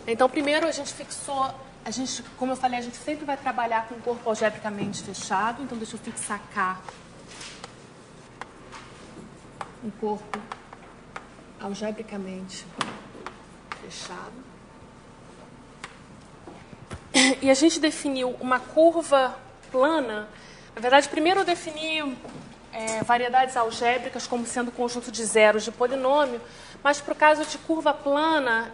Então, primeiro a gente fixou, como eu falei, a gente sempre vai trabalhar com o corpo algebricamente fechado. Então, deixa eu fixar cá um corpo algebricamente fechado. E a gente definiu uma curva plana. Na verdade, primeiro eu defini variedades algébricas como sendo conjunto de zeros de polinômio, mas para o caso de curva plana,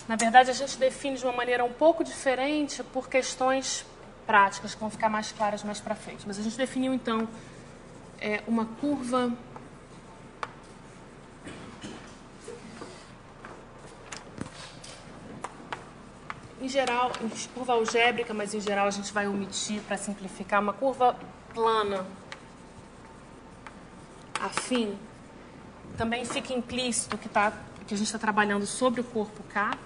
na verdade, a gente define de uma maneira um pouco diferente por questões práticas, que vão ficar mais claras mais para frente. Mas a gente definiu, então, uma curva em geral, curva algébrica, mas em geral a gente vai omitir para simplificar, uma curva plana afim. Também fica implícito que a gente está trabalhando sobre o corpo K.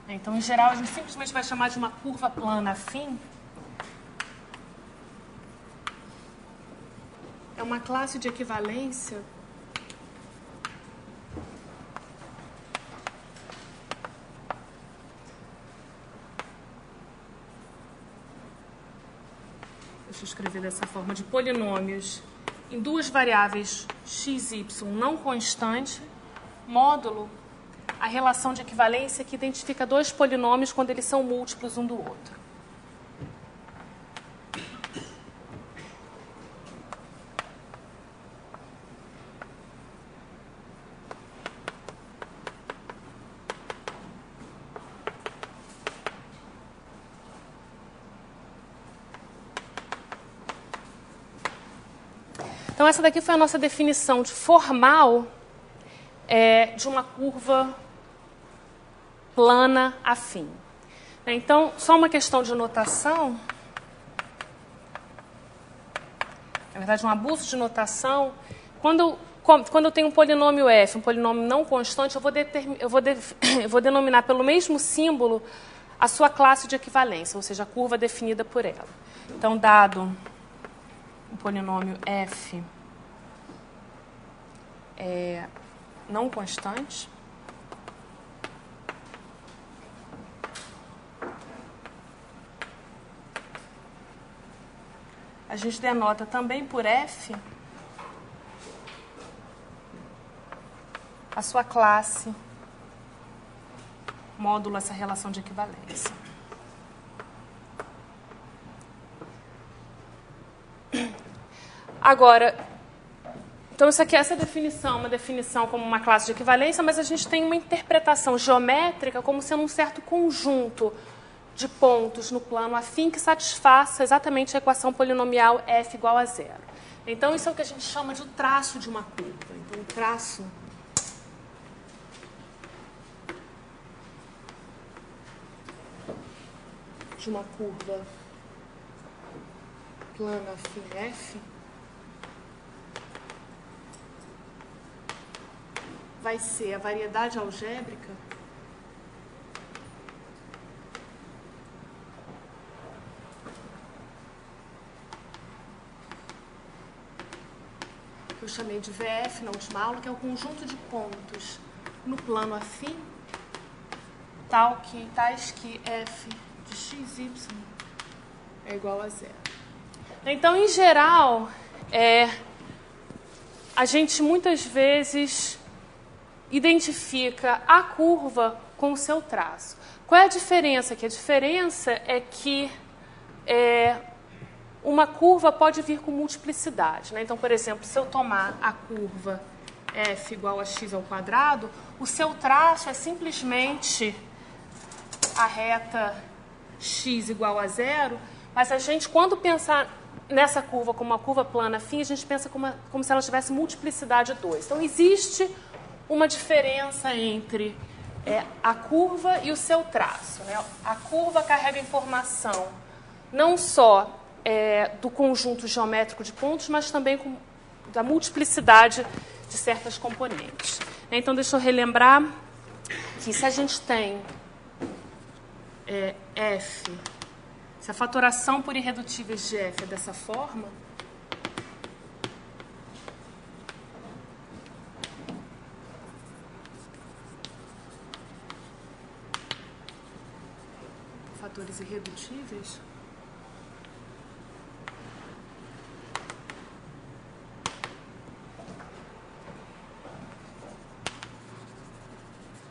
Então, em geral, a gente simplesmente vai chamar de uma curva plana afim. É uma classe de equivalência deixa eu escrever dessa forma, de polinômios em duas variáveis x e y não constante, módulo a relação de equivalência que identifica dois polinômios quando eles são múltiplos um do outro. Então, essa daqui foi a nossa definição formal de uma curva plana afim. Então, só uma questão de notação. Na verdade, um abuso de notação. Quando eu tenho um polinômio f, um polinômio não constante, eu vou denominar pelo mesmo símbolo a sua classe de equivalência, ou seja, a curva definida por ela. Então, dado um polinômio f não constante, a gente denota também por f a sua classe módulo essa relação de equivalência. Agora, então isso aqui, essa definição, uma definição como uma classe de equivalência, mas a gente tem uma interpretação geométrica como sendo um certo conjunto de pontos no plano afim que satisfaça exatamente a equação polinomial f igual a zero. Então, isso é o que a gente chama de o traço de uma curva. Então, o traço de uma curva plana afim f vai ser a variedade algébrica que eu chamei de VF na última aula, que é o conjunto de pontos no plano afim, tais que f de x, y é igual a zero. Então, em geral, a gente muitas vezes identifica a curva com o seu traço. Qual é a diferença aqui? A diferença é que uma curva pode vir com multiplicidade, né? Então, por exemplo, se eu tomar a curva f igual a x ao quadrado, o seu traço é simplesmente a reta x igual a zero, mas a gente, quando pensar nessa curva como uma curva plana afim, a gente pensa como se ela tivesse multiplicidade 2. Então, existe uma diferença entre a curva e o seu traço, né? A curva carrega informação não só do conjunto geométrico de pontos, mas também da multiplicidade de certas componentes. Então, deixa eu relembrar que se a gente tem f, se a fatoração por irredutíveis de f é dessa forma, fatores irredutíveis,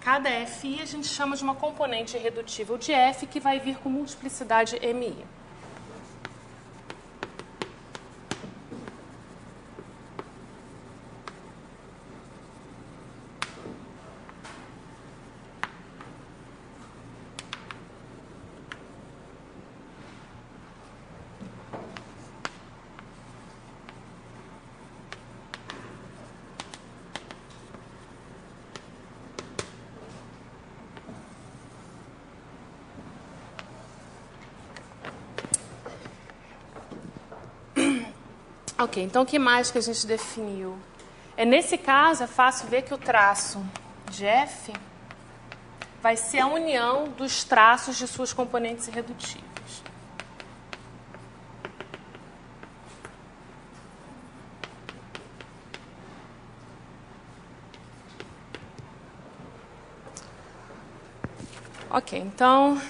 cada FI a gente chama de uma componente irredutível de F que vai vir com multiplicidade MI. Ok, então o que mais que a gente definiu? Nesse caso, é fácil ver que o traço de F vai ser a união dos traços de suas componentes irredutíveis. Ok, então...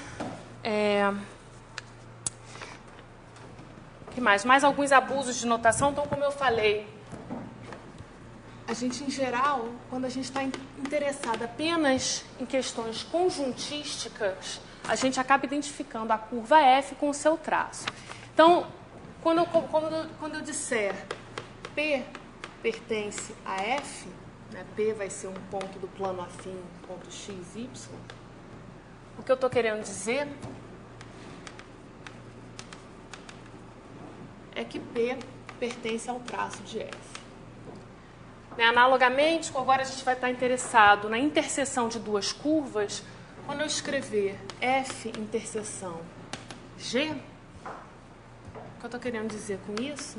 O que mais? Mais alguns abusos de notação. Então, como eu falei, a gente, em geral, quando a gente está interessado apenas em questões conjuntísticas, a gente acaba identificando a curva F com o seu traço. Então, quando eu disser P pertence a F, né, P vai ser um ponto do plano afim, ponto x, y, o que eu estou querendo dizer é que P pertence ao traço de F. Analogamente, agora a gente vai estar interessado na interseção de duas curvas. Quando eu escrever F interseção G, o que eu estou querendo dizer com isso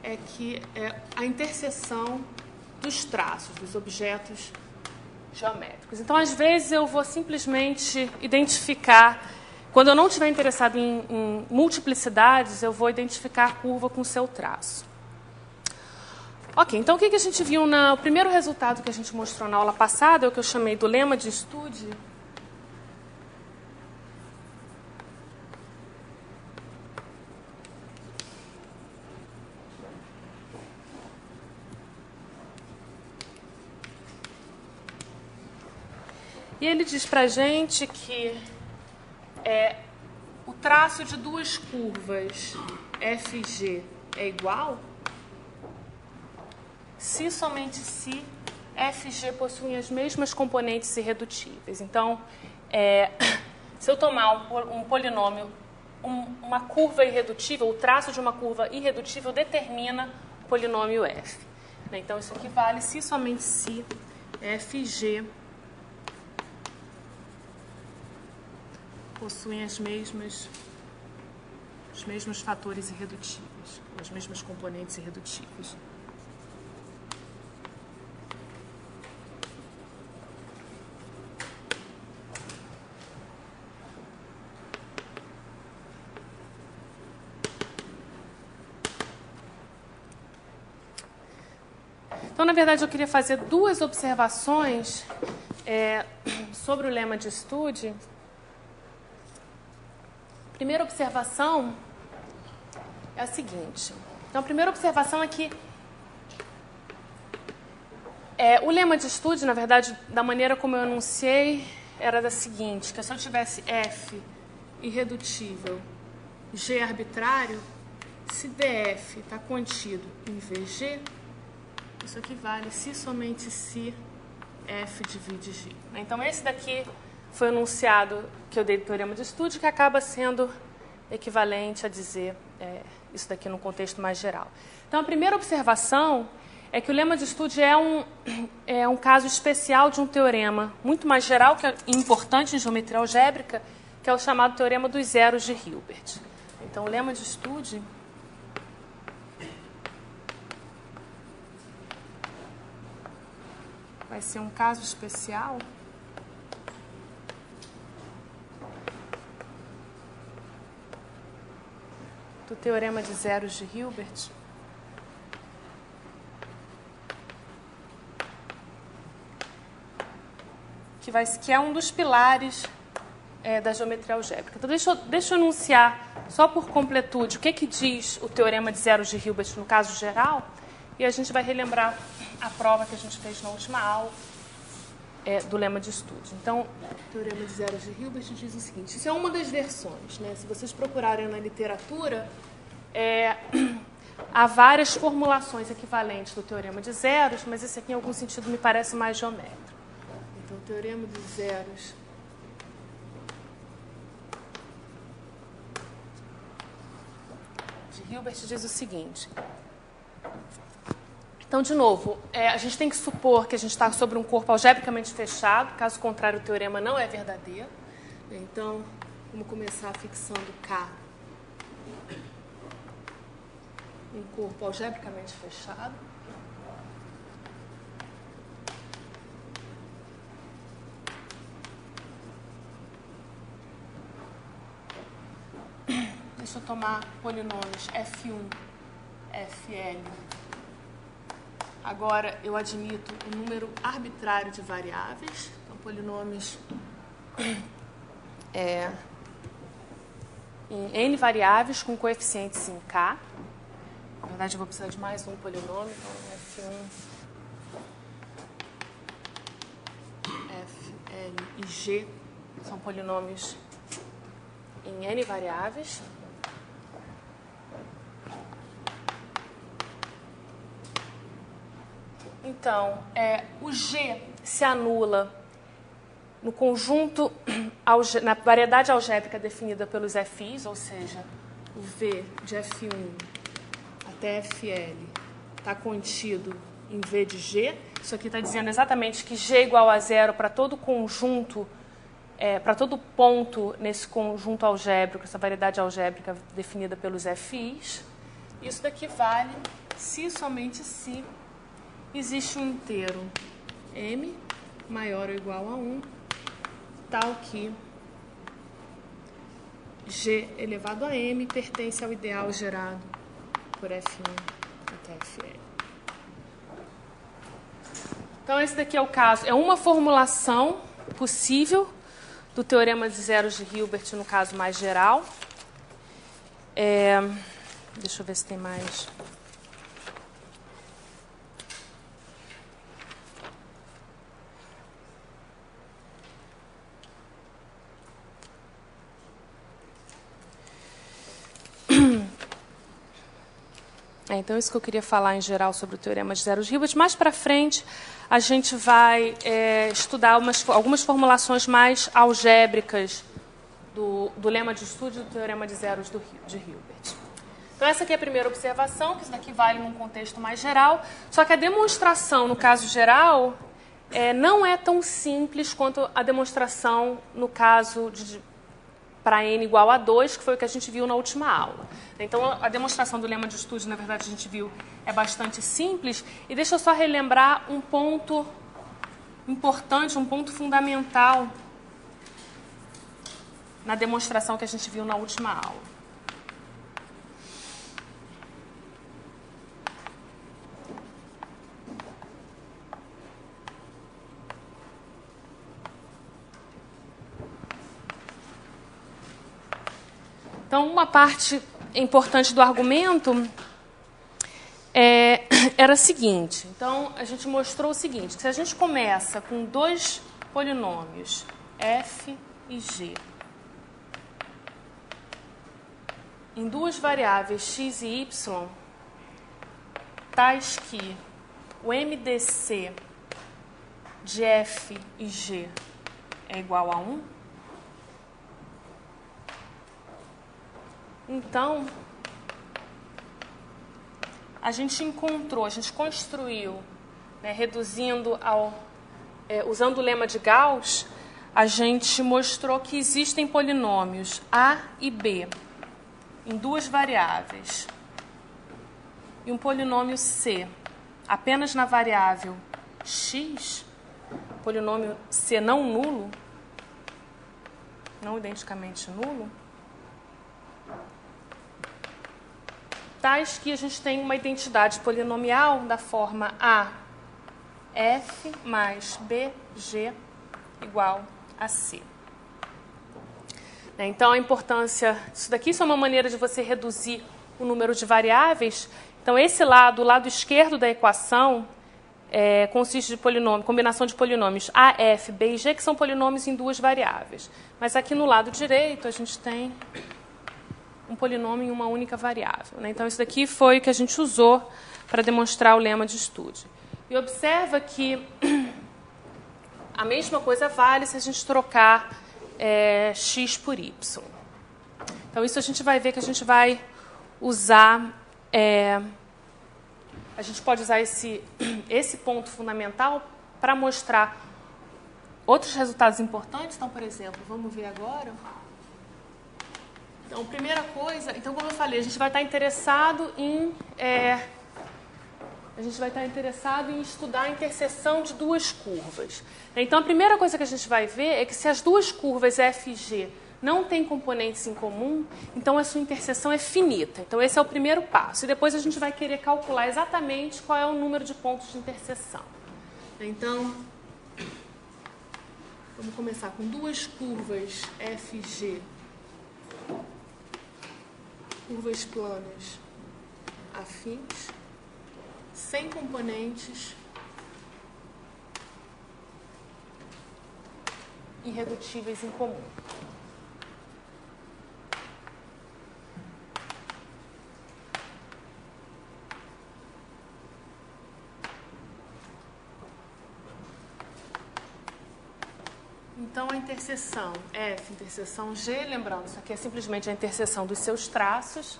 é que é a interseção dos traços, dos objetos geométricos. Então, às vezes, eu vou simplesmente identificar... Quando eu não estiver interessado em multiplicidades, eu vou identificar a curva com o seu traço. Ok, então o que a gente viu o primeiro resultado que a gente mostrou na aula passada, é o que eu chamei do lema de estude. E ele diz pra gente que o traço de duas curvas FG é igual se somente se FG possuem as mesmas componentes irredutíveis. Então, se eu tomar um polinômio, uma curva irredutível, o traço de uma curva irredutível determina o polinômio F. Então, isso aqui vale se somente se FG possuem os mesmos fatores irredutíveis, as mesmas componentes irredutíveis. Então, na verdade, eu queria fazer duas observações sobre o lema de estude. A primeira observação é a seguinte. Então, a primeira observação é que o lema de estude, na verdade, da maneira como eu enunciei, era da seguinte, que se eu tivesse F irredutível, G arbitrário, se DF está contido em VG, isso aqui vale se somente se F divide G. Então, esse daqui foi o enunciado que eu dei do teorema de estude, que acaba sendo equivalente a dizer isso daqui no contexto mais geral. Então, a primeira observação é que o lema de estude é um caso especial de um teorema muito mais geral, que é importante em geometria algébrica, que é o chamado teorema dos zeros de Hilbert. Então, o lema de estude vai ser um caso especial do teorema de zeros de Hilbert. que é um dos pilares da geometria algébrica. Então, deixa eu enunciar, só por completude, o que diz o teorema de zeros de Hilbert no caso geral, e a gente vai relembrar a prova que a gente fez na última aula do lema de estudo. Então, o teorema de zeros de Hilbert diz o seguinte, isso é uma das versões, né? Se vocês procurarem na literatura, há várias formulações equivalentes do teorema de zeros, mas esse aqui, em algum sentido, me parece mais geométrico. Então, o teorema de zeros de Hilbert diz o seguinte. Então, de novo, a gente tem que supor que a gente está sobre um corpo algebricamente fechado, caso contrário, o teorema não é verdadeiro. Então, vamos começar fixando K. Um corpo algebricamente fechado. Deixa eu tomar polinômios F1, Fl. Agora, eu admito um número arbitrário de variáveis. Então, polinômios em N variáveis com coeficientes em K. Na verdade, eu vou precisar de mais um polinômio. Então, F1, Fl e G são polinômios em N variáveis. Então, o G se anula no conjunto, na variedade algébrica definida pelos Fis, ou seja, o V de F1 até Fl está contido em V de G. Isso aqui está dizendo exatamente que G é igual a zero para todo conjunto, para todo ponto nesse conjunto algébrico, essa variedade algébrica definida pelos Fis. Isso daqui vale se somente se existe um inteiro m maior ou igual a 1, tal que g elevado a m pertence ao ideal gerado por F1 até Fl. Então, esse daqui é o caso. É uma formulação possível do teorema de zeros de Hilbert no caso mais geral. Deixa eu ver se tem mais. Então, isso que eu queria falar em geral sobre o teorema de zeros de Hilbert. Mais para frente, a gente vai estudar algumas formulações mais algébricas do lema de estudo do teorema de zeros de Hilbert. Então, essa aqui é a primeira observação, que isso daqui vale num contexto mais geral. Só que a demonstração, no caso geral, não é tão simples quanto a demonstração no caso para n igual a 2, que foi o que a gente viu na última aula. Então, a demonstração do lema de estudo, na verdade, a gente viu, é bastante simples. E deixa eu só relembrar um ponto importante, um ponto fundamental na demonstração que a gente viu na última aula. Então, uma parte importante do argumento era a seguinte. Então, a gente mostrou o seguinte, que se a gente começa com dois polinômios, f e g, em duas variáveis x e y, tais que o MDC de f e g é igual a 1, então, a gente construiu, né, reduzindo usando o lema de Gauss, a gente mostrou que existem polinômios A e B em duas variáveis e um polinômio C apenas na variável x, polinômio C não nulo, não identicamente nulo, tais que a gente tem uma identidade polinomial da forma A, F mais BG igual a C. Então, a importância disso daqui, isso é uma maneira de você reduzir o número de variáveis. Então, esse lado, o lado esquerdo da equação, consiste de polinômio, combinação de polinômios A, F, B e G, que são polinômios em duas variáveis. Mas aqui no lado direito, a gente tem um polinômio em uma única variável. Então, isso daqui foi o que a gente usou para demonstrar o lema de Studi. E observa que a mesma coisa vale se a gente trocar x por y. Então, isso a gente vai ver que a gente vai usar... a gente pode usar esse ponto fundamental para mostrar outros resultados importantes. Então, por exemplo, vamos ver agora. Então, primeira coisa, então, como eu falei, a gente vai estar interessado em estudar a interseção de duas curvas. Então, a primeira coisa que a gente vai ver é que se as duas curvas F e G não têm componentes em comum, então a sua interseção é finita. Então, esse é o primeiro passo. E depois a gente vai querer calcular exatamente qual é o número de pontos de interseção. Então, vamos começar com duas curvas F e G, curvas planas afins, sem componentes, irredutíveis em comum. Então, a interseção F, interseção G, lembrando, isso aqui é simplesmente a interseção dos seus traços,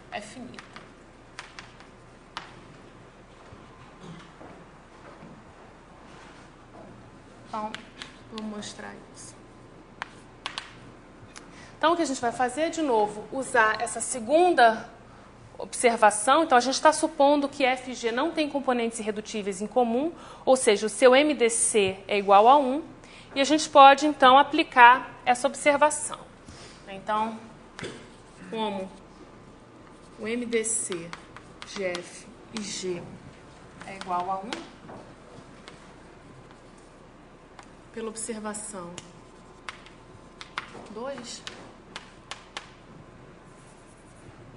é finita. Então, vamos mostrar isso. Então, o que a gente vai fazer, de novo, usar essa segunda observação. Então, a gente está supondo que F e G não tem componentes irredutíveis em comum, ou seja, o seu MDC é igual a 1, e a gente pode, então, aplicar essa observação. Então, como o MDC de F e G é igual a 1, pela observação 2,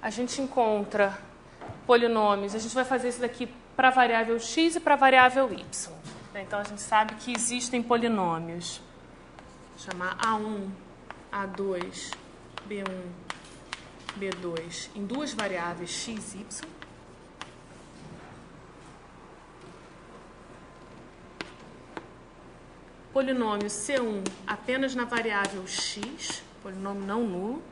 a gente encontra polinômios. A gente vai fazer isso daqui para a variável x e para a variável y. Então, a gente sabe que existem polinômios. Vou chamar A1, A2, B1, B2, em duas variáveis x e y. Polinômio C1 apenas na variável x, polinômio não nulo.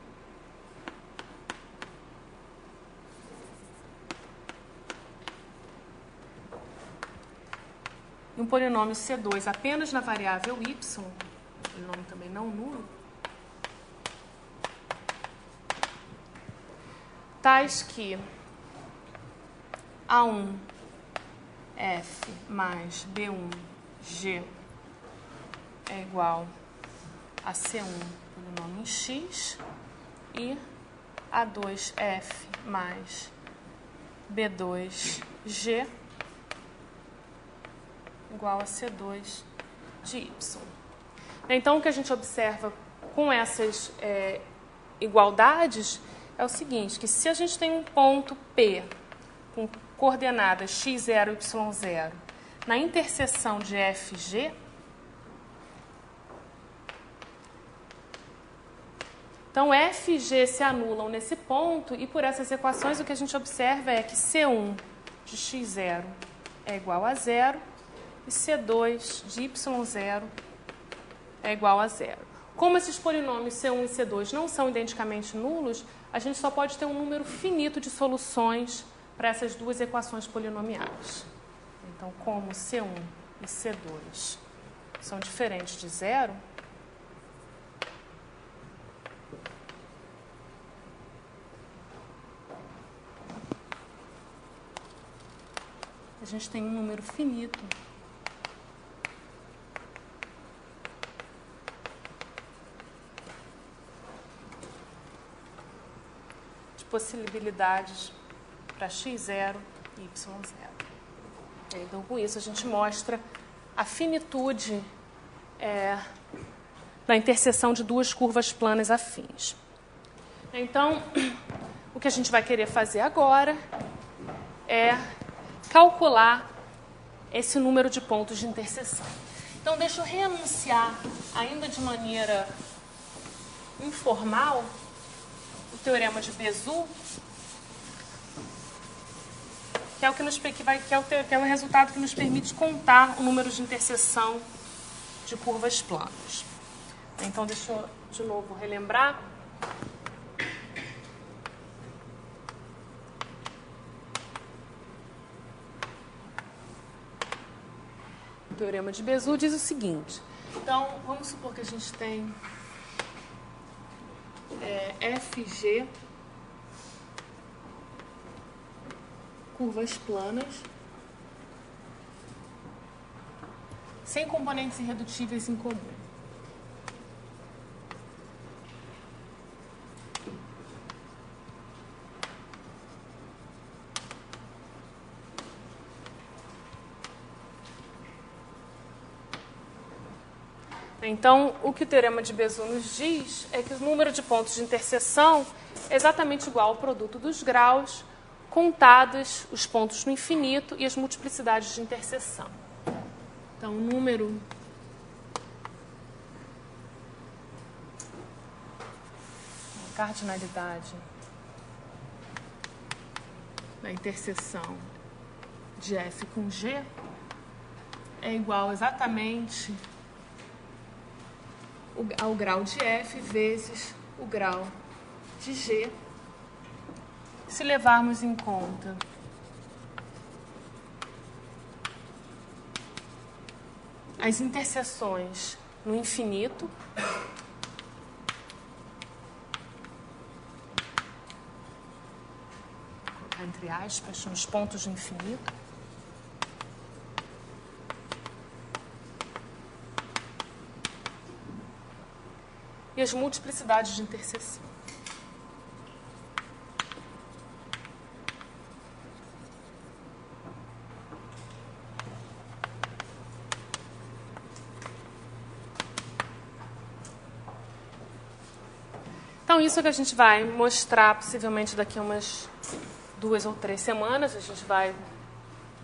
E um polinômio C2 apenas na variável y, polinômio também não nulo, tais que A1 F mais B1 G é igual a C1 polinômio em x e A2F mais B2G igual a C2 de y. Então, o que a gente observa com essas igualdades é o seguinte, que se a gente tem um ponto P com coordenadas x0 e y0 na interseção de F e G, então F e G se anulam nesse ponto e por essas equações o que a gente observa é que C1 de x0 é igual a 0 e C2 de y0 é igual a 0. Como esses polinômios C1 e C2 não são identicamente nulos, a gente só pode ter um número finito de soluções para essas duas equações polinomiais. Então, como C1 e C2 são diferentes de 0, a gente tem um número finito de possibilidades para x0 e y0. Então, com isso, a gente mostra a finitude da interseção de duas curvas planas afins. Então, o que a gente vai querer fazer agora é calcular esse número de pontos de interseção. Então, deixa eu reanunciar, ainda de maneira informal, o teorema de Bézout, que é o resultado que nos permite contar o número de interseção de curvas planas. Então, deixa eu de novo relembrar. O teorema de Bézout diz o seguinte. Então, vamos supor que a gente tem FG curvas planas sem componentes irredutíveis em comum. Então, o que o teorema de Bézout nos diz é que o número de pontos de interseção é exatamente igual ao produto dos graus, contados os pontos no infinito e as multiplicidades de interseção. Então, o número cardinalidade da interseção de F com G é igual exatamente ao grau de F vezes o grau de G, se levarmos em conta as interseções no infinito, entre aspas, nos pontos do infinito, e as multiplicidades de interseção. Então, isso é que a gente vai mostrar, possivelmente daqui a umas 2 ou 3 semanas, a gente vai,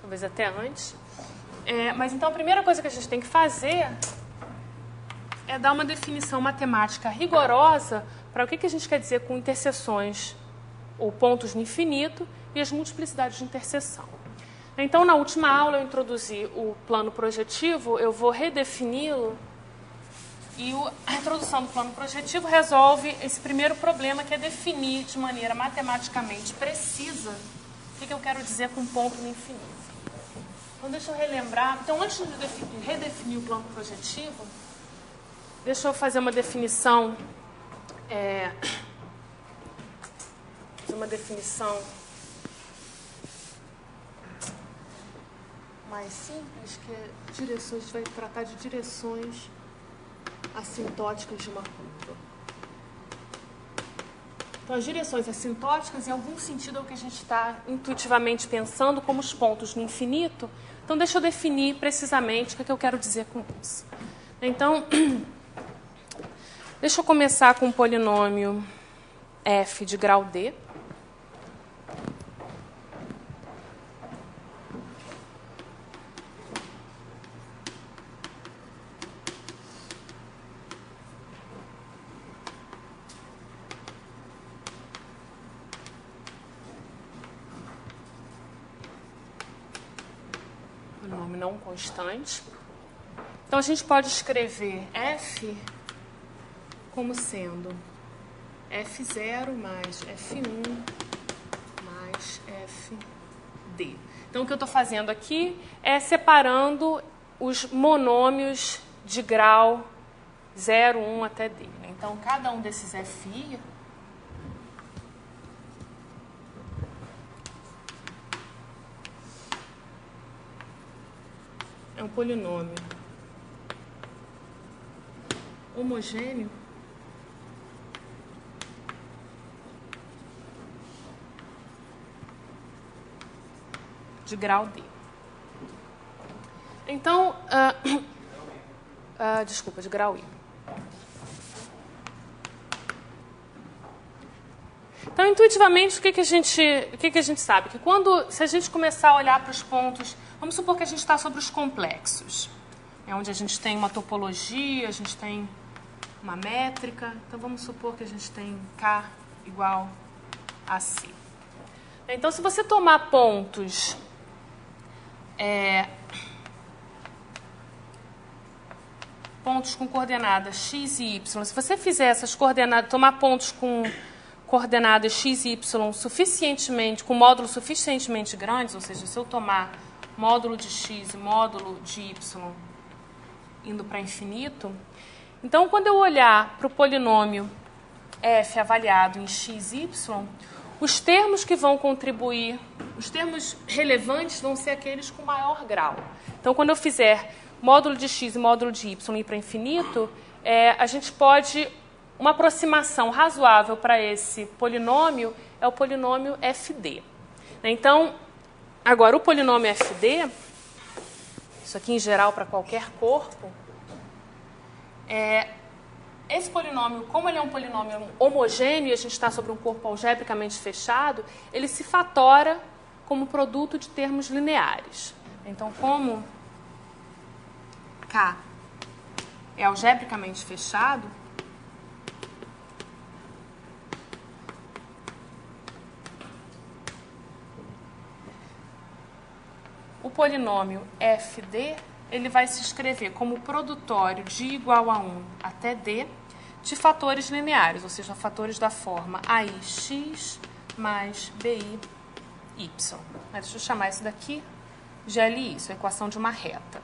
talvez até antes. Mas então, a primeira coisa que a gente tem que fazer é dar uma definição matemática rigorosa para o que a gente quer dizer com interseções ou pontos no infinito e as multiplicidades de interseção. Então, na última aula, eu introduzi o plano projetivo, eu vou redefini-lo, e a introdução do plano projetivo resolve esse primeiro problema, que é definir de maneira matematicamente precisa o que eu quero dizer com ponto no infinito. Então, deixa eu relembrar. Então, antes de redefinir o plano projetivo, deixa eu fazer uma definição, mais simples, que é direções. A gente vai tratar de direções assintóticas de uma curva. Então, as direções assintóticas, em algum sentido, é o que a gente está intuitivamente pensando como os pontos no infinito. Então, deixa eu definir precisamente o que eu quero dizer com isso. Então, deixa eu começar com um polinômio f de grau D. Polinômio não constante. Então, a gente pode escrever f como sendo F0 mais F1 mais Fd. Então, o que eu estou fazendo aqui é separando os monômios de grau 0, 1 até D. Então, cada um desses Fi é um polinômio homogêneo de grau D. Então, desculpa, de grau I. Então, intuitivamente, o que a gente sabe? Que se a gente começar a olhar para os pontos, vamos supor que a gente está sobre os complexos, onde a gente tem uma topologia, a gente tem uma métrica. Então, vamos supor que a gente tem K igual a C. Então, se você tomar pontos pontos com coordenadas x e y, se você fizer essas coordenadas, tomar pontos com coordenadas x e y com módulos suficientemente grandes, ou seja, se eu tomar módulo de x e módulo de y indo para infinito, então, quando eu olhar para o polinômio f avaliado em x e y, os termos que vão contribuir, os termos relevantes vão ser aqueles com maior grau. Então, quando eu fizer módulo de x e módulo de y ir para infinito, a gente pode... Uma aproximação razoável para esse polinômio é o polinômio fd. Então, agora, o polinômio fd, isso aqui em geral para qualquer corpo, esse polinômio, como ele é um polinômio homogêneo e a gente está sobre um corpo algebricamente fechado, ele se fatora como produto de termos lineares. Então, como K é algebricamente fechado, o polinômio fd ele vai se escrever como produtório de igual a 1 até d de fatores lineares, ou seja, fatores da forma AIX mais BIY. Deixa eu chamar isso daqui de LI, isso é a equação de uma reta.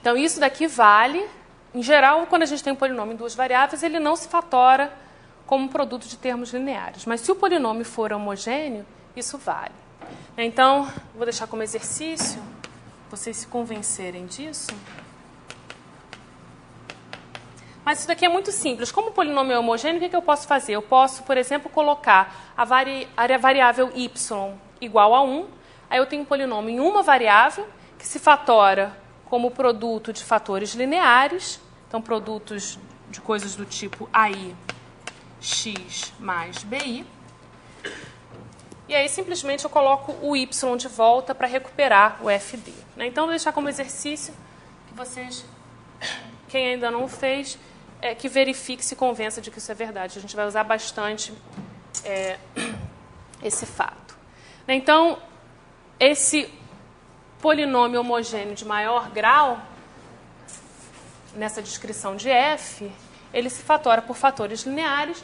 Então, isso daqui vale, em geral, quando a gente tem um polinômio em duas variáveis, ele não se fatora como produto de termos lineares. Mas se o polinômio for homogêneo, isso vale. Então, vou deixar como exercício, vocês se convencerem disso. Mas isso daqui é muito simples. Como o polinômio é homogêneo, o que eu posso fazer? Eu posso, por exemplo, colocar a variável y igual a 1. Aí eu tenho um polinômio em uma variável que se fatora como produto de fatores lineares. Então, produtos de coisas do tipo AI, x mais BI. E aí, simplesmente, eu coloco o y de volta para recuperar o fd. Então, vou deixar como exercício que vocês, quem ainda não fez, que verifique e se convença de que isso é verdade. A gente vai usar bastante esse fato. Então, esse polinômio homogêneo de maior grau, nessa descrição de f, ele se fatora por fatores lineares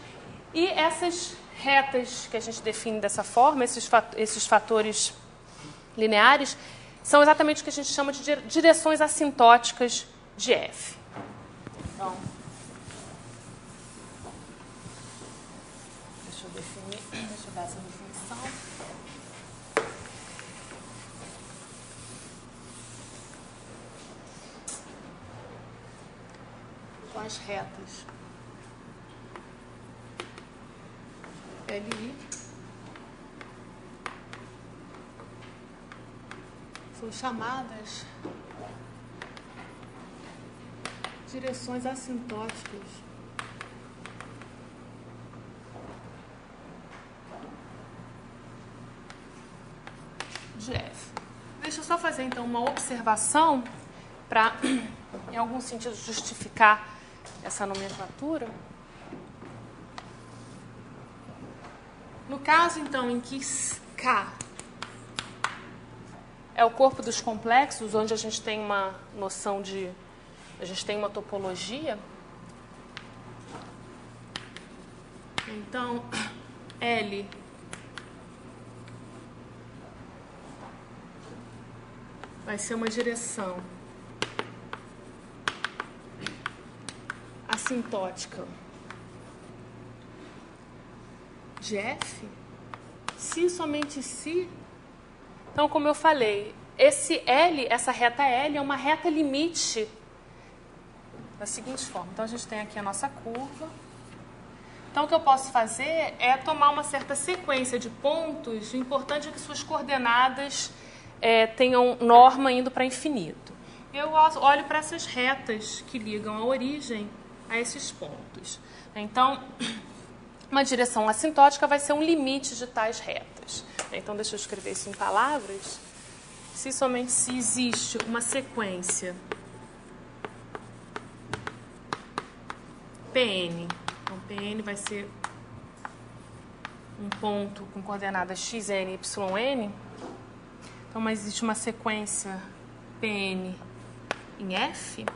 e essas retas que a gente define dessa forma, esses fatores lineares, são exatamente o que a gente chama de direções assintóticas de f. Então, deixa eu dar essa definição. Com as retas LI são chamadas direções assintóticas de F. Deixa eu só fazer então uma observação para, em algum sentido, justificar essa nomenclatura. No caso, então, em que K é o corpo dos complexos, onde a gente tem uma noção de... a gente tem uma topologia. Então, L vai ser uma direção assintótica de F, se somente se. Então, como eu falei, esse L, essa reta L, é uma reta limite da seguinte forma. Então, a gente tem aqui a nossa curva. Então, o que eu posso fazer é tomar uma certa sequência de pontos. O importante é que suas coordenadas tenham norma indo para infinito. Eu olho para essas retas que ligam a origem a esses pontos. Então, uma direção assintótica vai ser um limite de tais retas. Então, deixa eu escrever isso em palavras. Se existe uma sequência Pn, então Pn vai ser um ponto com coordenadas xn e yn. Então, mas existe uma sequência Pn em F,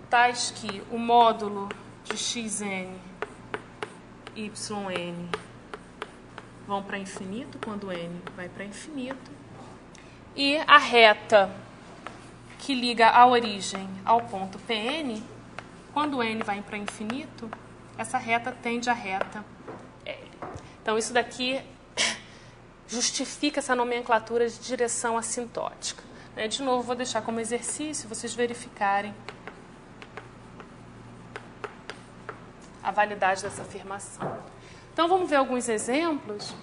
tais que o módulo de xn e yn vão para infinito quando n vai para infinito, e a reta que liga a origem ao ponto Pn, quando n vai para infinito, essa reta tende à reta L. Então, isso daqui justifica essa nomenclatura de direção assintótica. De novo, vou deixar como exercício vocês verificarem a validade dessa afirmação. Então, vamos ver alguns exemplos.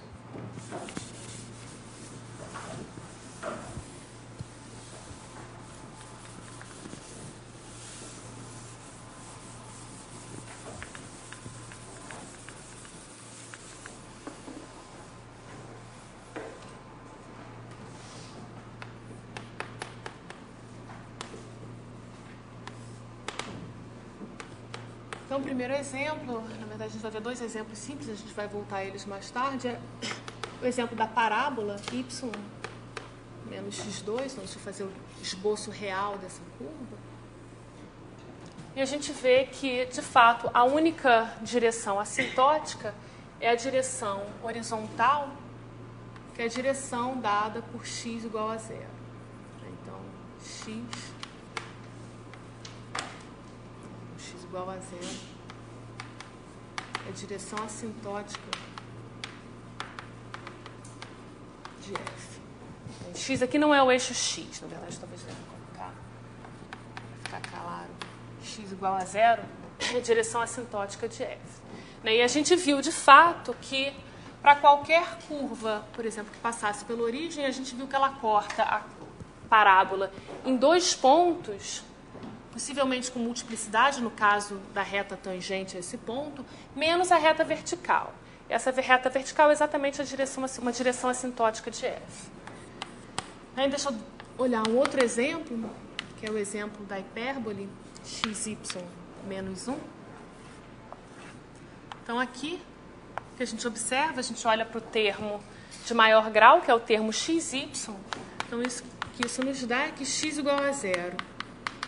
Então, o primeiro exemplo, na verdade a gente vai ver dois exemplos simples, a gente vai voltar a eles mais tarde, é o exemplo da parábola y menos x2, então deixa eu fazer o esboço real dessa curva. E a gente vê que, de fato, a única direção assintótica é a direção horizontal, que é a direção dada por x igual a zero. Então, x igual a zero é a direção assintótica de F. Então, x aqui não é o eixo x, na verdade, talvez deve colocar para ficar claro. X igual a zero é a direção assintótica de F. E a gente viu, de fato, que para qualquer curva, por exemplo, que passasse pela origem, a gente viu que ela corta a parábola em dois pontos, possivelmente com multiplicidade, no caso da reta tangente a esse ponto, menos a reta vertical. Essa reta vertical é exatamente uma direção assintótica de F. Aí, deixa eu olhar um outro exemplo, que é o exemplo da hipérbole xy menos 1. Então, aqui, o que a gente observa, a gente olha para o termo de maior grau, que é o termo xy. Então, isso nos dá que x igual a zero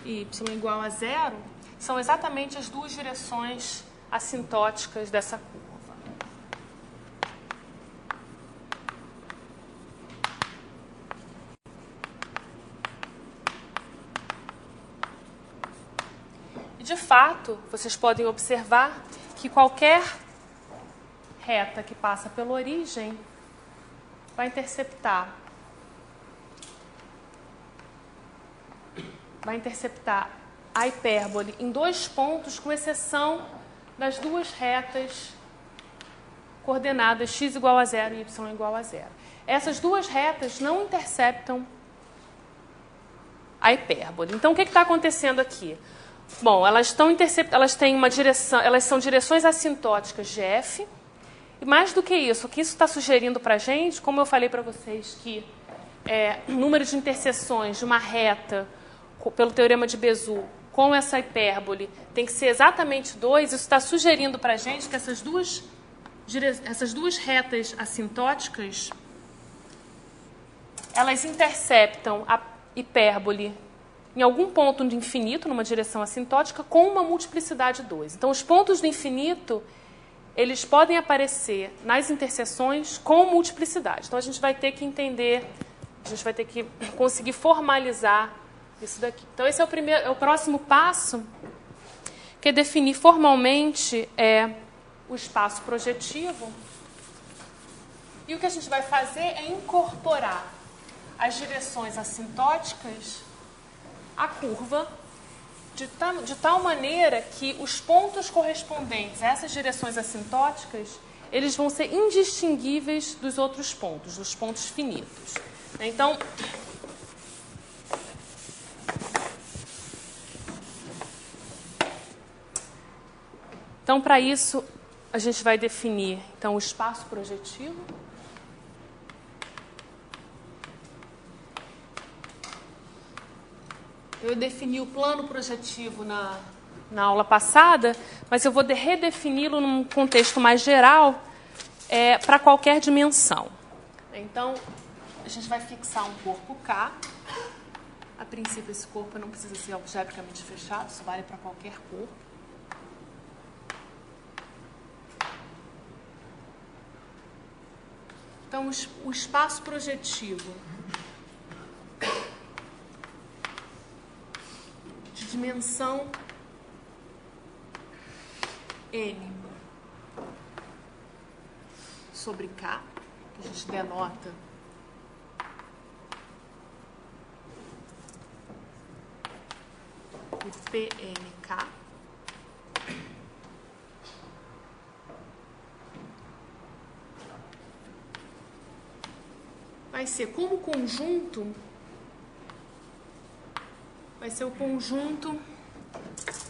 e y igual a zero são exatamente as duas direções assintóticas dessa curva. E, de fato, vocês podem observar que qualquer reta que passa pela origem vai interceptar a hipérbole em dois pontos, com exceção das duas retas coordenadas x igual a zero e y igual a zero. Essas duas retas não interceptam a hipérbole. Então, o que está acontecendo aqui? Bom, elas têm uma direção, elas são direções assintóticas de F, e mais do que isso, o que isso está sugerindo para a gente, como eu falei para vocês que o número de interseções de uma reta pelo teorema de Bézout com essa hipérbole tem que ser exatamente 2, isso está sugerindo para a gente que essas duas retas assintóticas, elas interceptam a hipérbole em algum ponto de infinito, numa direção assintótica, com uma multiplicidade 2. Então, os pontos do infinito, eles podem aparecer nas interseções com multiplicidade. Então, a gente vai ter que entender, a gente vai ter que conseguir formalizar isso daqui. Então, esse é o próximo passo, que é definir formalmente o espaço projetivo. E o que a gente vai fazer é incorporar as direções assintóticas à curva de tal maneira que os pontos correspondentes a essas direções assintóticas, eles vão ser indistinguíveis dos outros pontos, dos pontos finitos. Então, para isso, a gente vai definir então, o espaço projetivo. Eu defini o plano projetivo na aula passada, mas eu vou redefini-lo num contexto mais geral para qualquer dimensão. Então, a gente vai fixar um corpo K. A princípio, esse corpo não precisa ser algebricamente fechado, isso vale para qualquer corpo. Então, o espaço projetivo de dimensão N sobre K, que a gente denota por PNK, vai ser como conjunto, vai ser o conjunto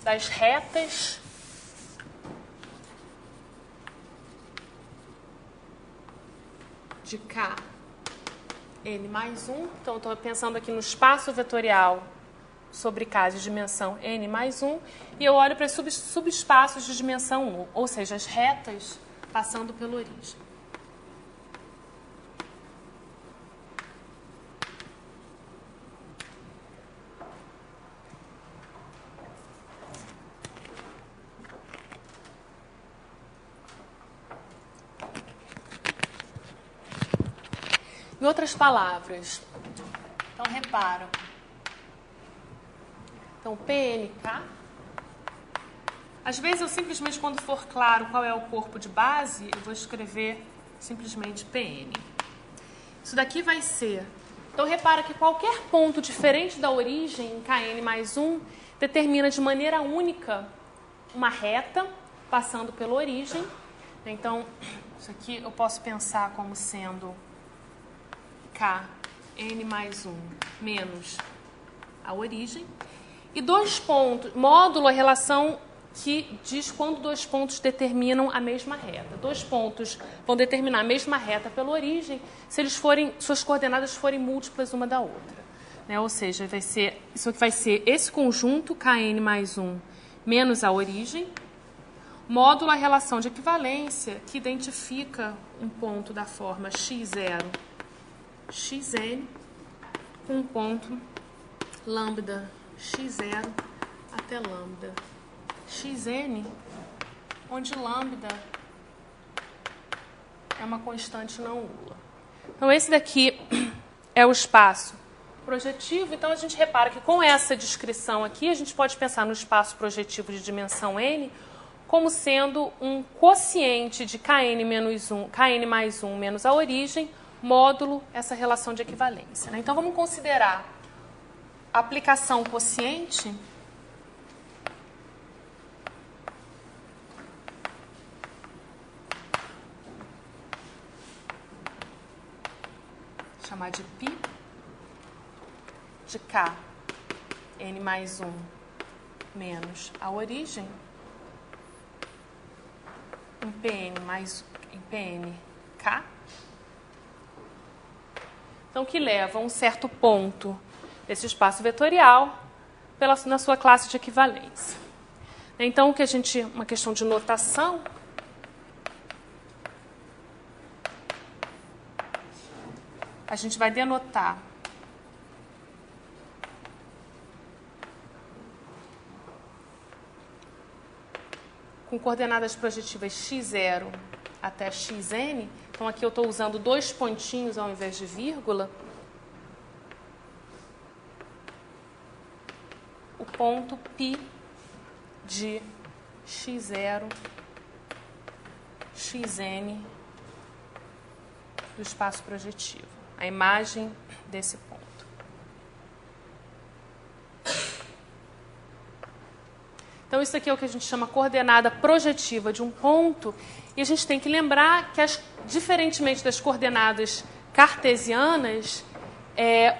das retas de K N mais 1. Então, estou pensando aqui no espaço vetorial sobre K de dimensão N mais 1. E eu olho para os subespaços de dimensão 1, ou seja, as retas passando pela origem. Em outras palavras, então repara, então PNK, às vezes eu simplesmente, quando for claro qual é o corpo de base, eu vou escrever simplesmente PN. Isso daqui vai ser, então repara que qualquer ponto diferente da origem em KN mais 1 determina de maneira única uma reta passando pela origem. Então, isso aqui eu posso pensar como sendo K N mais 1 menos a origem. E dois pontos, módulo é a relação que diz quando dois pontos determinam a mesma reta. Dois pontos vão determinar a mesma reta pela origem se eles forem, suas coordenadas forem múltiplas uma da outra. Né? Ou seja, isso aqui vai ser esse conjunto KN mais 1 menos a origem, módulo a relação de equivalência que identifica um ponto da forma x0 xn com um ponto lambda x0 até lambda xn, onde lambda é uma constante não nula. Então, esse daqui é o espaço projetivo. Então, a gente repara que com essa descrição aqui, a gente pode pensar no espaço projetivo de dimensão n como sendo um quociente de Kn mais 1 menos a origem, módulo essa relação de equivalência. Né? Então, vamos considerar a aplicação quociente chamar de π de K N mais 1 menos a origem em PN K. Então, que leva a um certo ponto desse espaço vetorial na sua classe de equivalência. Então, uma questão de notação, a gente vai denotar com coordenadas projetivas x0 até xn. Então, aqui eu estou usando dois pontinhos ao invés de vírgula. O ponto π de x0, xn do espaço projetivo. A imagem desse ponto. Então, Então, isso aqui é o que a gente chama coordenada projetiva de um ponto. E a gente tem que lembrar que, diferentemente das coordenadas cartesianas,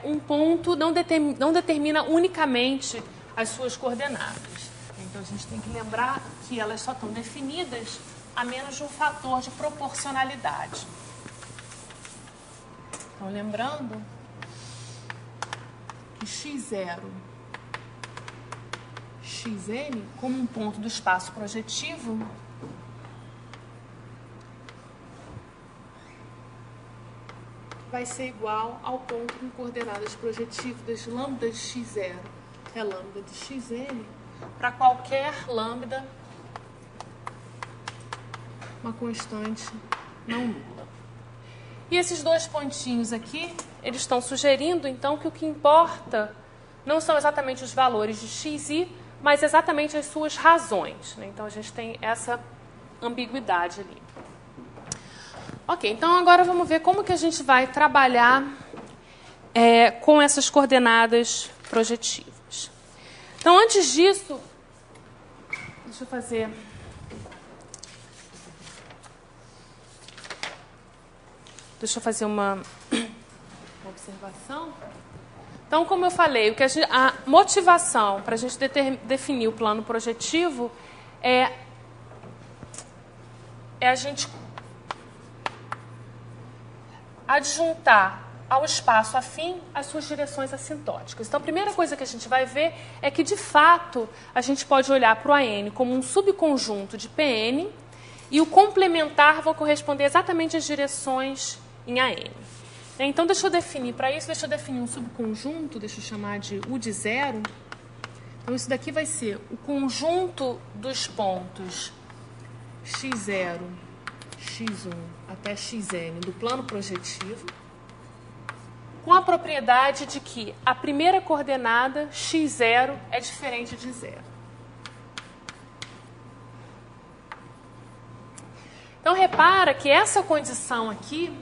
um ponto não determina unicamente as suas coordenadas. Então, a gente tem que lembrar que elas só estão definidas a menos de um fator de proporcionalidade. Então, lembrando que x0, xn, como um ponto do espaço projetivo, vai ser igual ao ponto com coordenadas projetivas lambda de x0 é lambda de xn para qualquer lambda, uma constante não nula. E esses dois pontinhos aqui, eles estão sugerindo, então, que o que importa não são exatamente os valores de x e, mas exatamente as suas razões, né? Então, a gente tem essa ambiguidade ali. Ok, então agora vamos ver como que a gente vai trabalhar com essas coordenadas projetivas. Então, antes disso, deixa eu fazer... uma observação. Então, como eu falei, a motivação para a gente definir o plano projetivo é a gente adjuntar ao espaço afim as suas direções assintóticas. Então, a primeira coisa que a gente vai ver é que, de fato, a gente pode olhar para o AN como um subconjunto de PN e o complementar vai corresponder exatamente às direções em AN. Então, deixa eu definir, para isso, deixa eu definir um subconjunto, deixa eu chamar de U de zero. Então, isso daqui vai ser o conjunto dos pontos x0, x1 até xn do plano projetivo, com a propriedade de que a primeira coordenada, x0, é diferente de zero. Então, repara que essa condição aqui,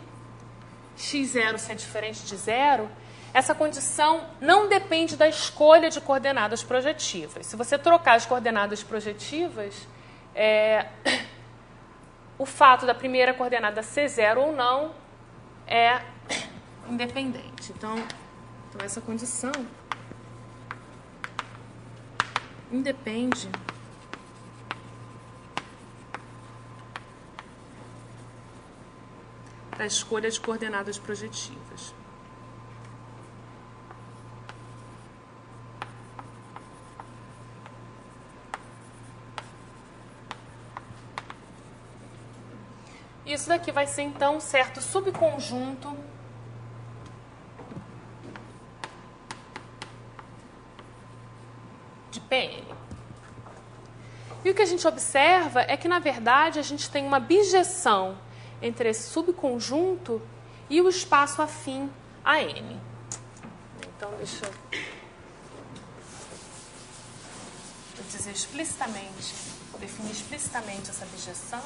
x0 ser diferente de zero, essa condição não depende da escolha de coordenadas projetivas. Se você trocar as coordenadas projetivas, o fato da primeira coordenada ser zero ou não é independente. Então essa condição independe da escolha de coordenadas projetivas. Isso daqui vai ser, então, um certo subconjunto de PN. E o que a gente observa é que, na verdade, a gente tem uma bijeção entre esse subconjunto e o espaço afim a N. Então, deixa eu dizer explicitamente, definir explicitamente essa bijeção.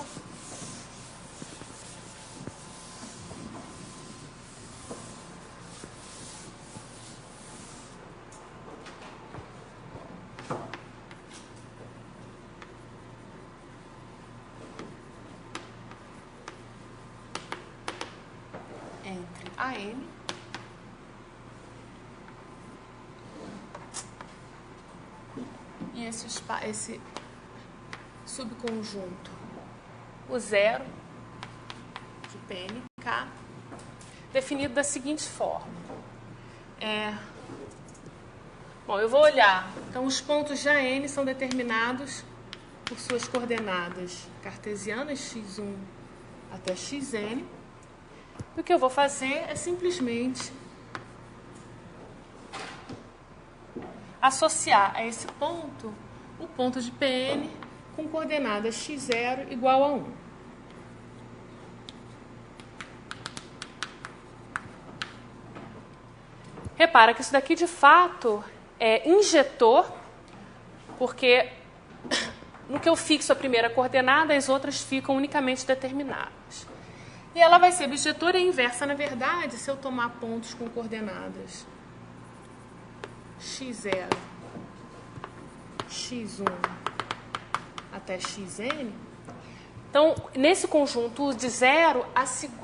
Entre AN e esse subconjunto, o zero de PNK, definido da seguinte forma. Bom, eu vou olhar. Então, os pontos de AN são determinados por suas coordenadas cartesianas, x1 até xn. E o que eu vou fazer é simplesmente associar a esse ponto o ponto de PN com coordenadas x0 igual a 1. Repara que isso daqui, de fato, é injetor, porque no que eu fixo a primeira coordenada, as outras ficam unicamente determinadas. E ela vai ser bijetora e inversa, na verdade, se eu tomar pontos com coordenadas x0, x1 até xn. Então, nesse conjunto de 0,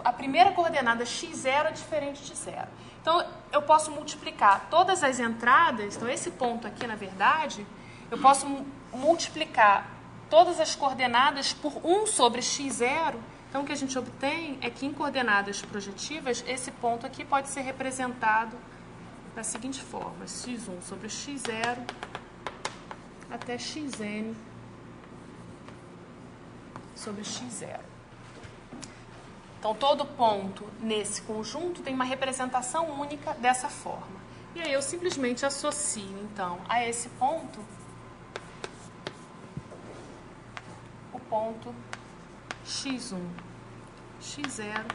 a primeira coordenada x0 é diferente de 0. Então, eu posso multiplicar todas as entradas. Então, esse ponto aqui, na verdade, eu posso multiplicar todas as coordenadas por 1 sobre x0. Então, o que a gente obtém é que em coordenadas projetivas, esse ponto aqui pode ser representado da seguinte forma: x1 sobre x0 até xn sobre x0. Então, todo ponto nesse conjunto tem uma representação única dessa forma. E aí eu simplesmente associo, então, a esse ponto o ponto x1, x0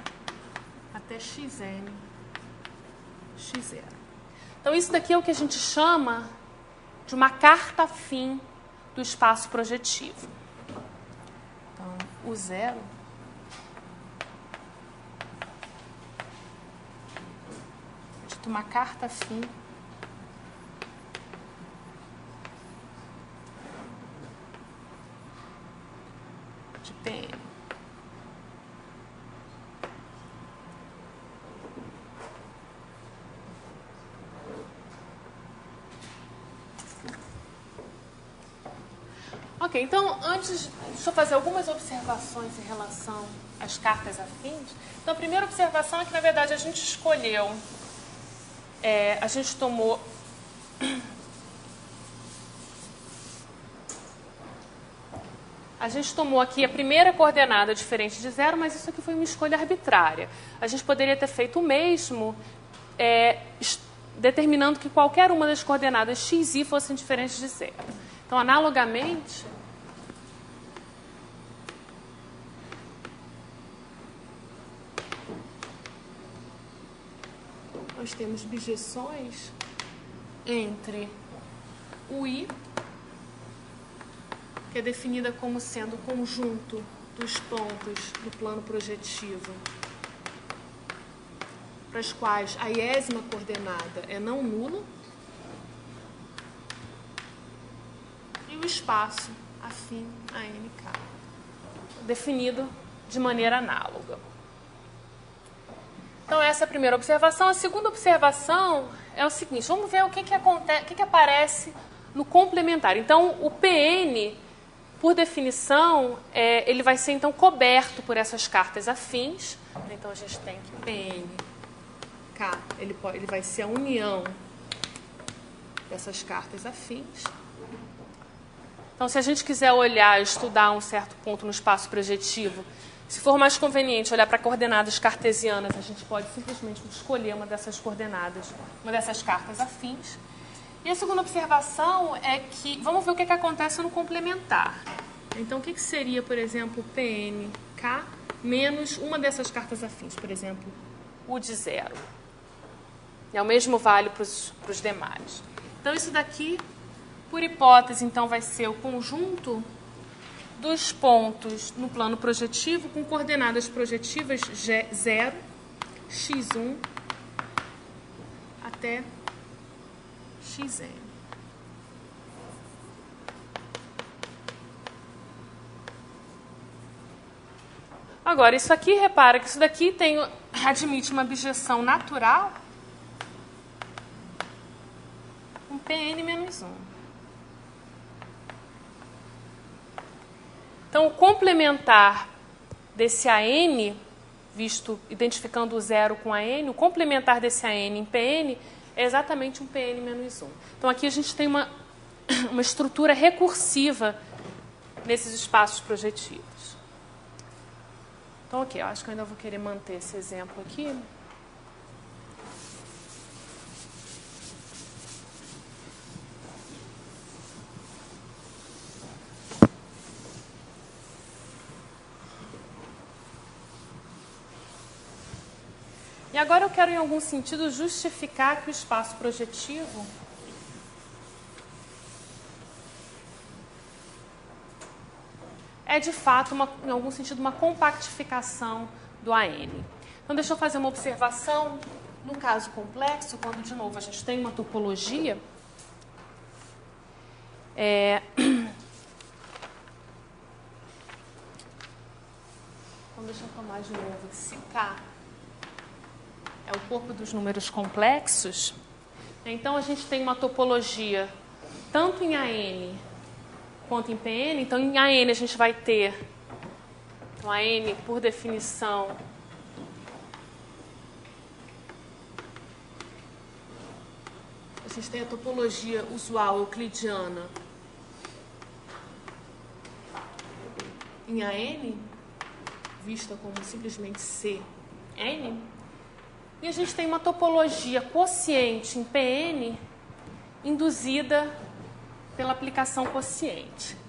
até xn, x0. Então, isso daqui é o que a gente chama de uma carta afim do espaço projetivo. Então, o 0 é uma carta afim de Pn. Ok, então, deixa eu fazer algumas observações em relação às cartas afins. Então, a primeira observação é que, na verdade, a gente escolheu, a gente tomou aqui a primeira coordenada diferente de 0, mas isso aqui foi uma escolha arbitrária. A gente poderia ter feito o mesmo, determinando que qualquer uma das coordenadas x e fossem diferentes de 0. Então, analogamente, nós temos bijeções entre o I, que é definida como sendo o conjunto dos pontos do plano projetivo, para as quais a iésima coordenada é não nula, e o espaço afim a NK, definido de maneira análoga. Então, essa é a primeira observação. A segunda observação é o seguinte: vamos ver o que acontece, o que aparece no complementar. Então, o PN, por definição, ele vai ser então coberto por essas cartas afins. Então, a gente tem que PNK, ele vai ser a união dessas cartas afins. Então, se a gente quiser olhar, estudar um certo ponto no espaço projetivo, se for mais conveniente olhar para coordenadas cartesianas, a gente pode simplesmente escolher uma dessas coordenadas, uma dessas cartas afins. E a segunda observação é que, vamos ver o que acontece no complementar. Então, o que seria, por exemplo, PNK menos uma dessas cartas afins, por exemplo, o de 0. E o mesmo vale para os demais. Então, isso daqui, por hipótese, então, vai ser o conjunto dos pontos no plano projetivo com coordenadas projetivas 0, x1 até xn. Agora, isso aqui, repara que isso daqui admite uma bijeção natural com Pn menos 1. Então, o complementar desse AN, identificando o 0 com AN, o complementar desse AN em PN é exatamente um PN menos 1. Então, aqui a gente tem uma estrutura recursiva nesses espaços projetivos. Então, ok, eu acho que eu ainda vou querer manter esse exemplo aqui. E agora eu quero, em algum sentido, justificar que o espaço projetivo é, de fato, em algum sentido, uma compactificação do AN. Então, deixa eu fazer uma observação. No caso complexo, quando, de novo, a gente tem uma topologia, Então, deixa eu tomar de novo. Se K é o corpo dos números complexos, então a gente tem uma topologia tanto em AN quanto em PN. Então, em AN a gente vai ter, então, AN, por definição, a gente tem a topologia usual euclidiana em AN, vista como simplesmente CN, e a gente tem uma topologia quociente em PN induzida pela aplicação quociente.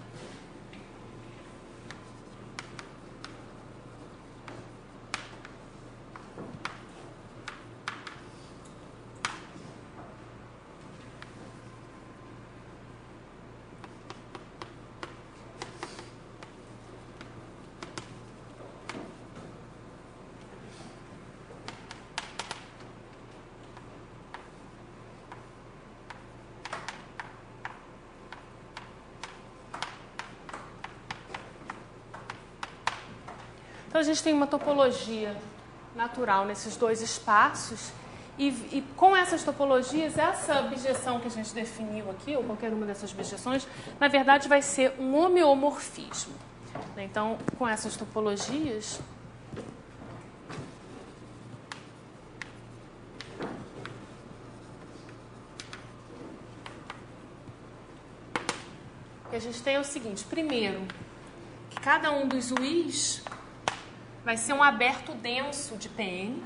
Então, a gente tem uma topologia natural nesses dois espaços e com essas topologias, essa objeção que a gente definiu aqui, ou qualquer uma dessas objeções, na verdade vai ser um homeomorfismo. Então, com essas topologias, o que a gente tem é o seguinte: primeiro, que cada um dos UIs vai ser um aberto denso de PN.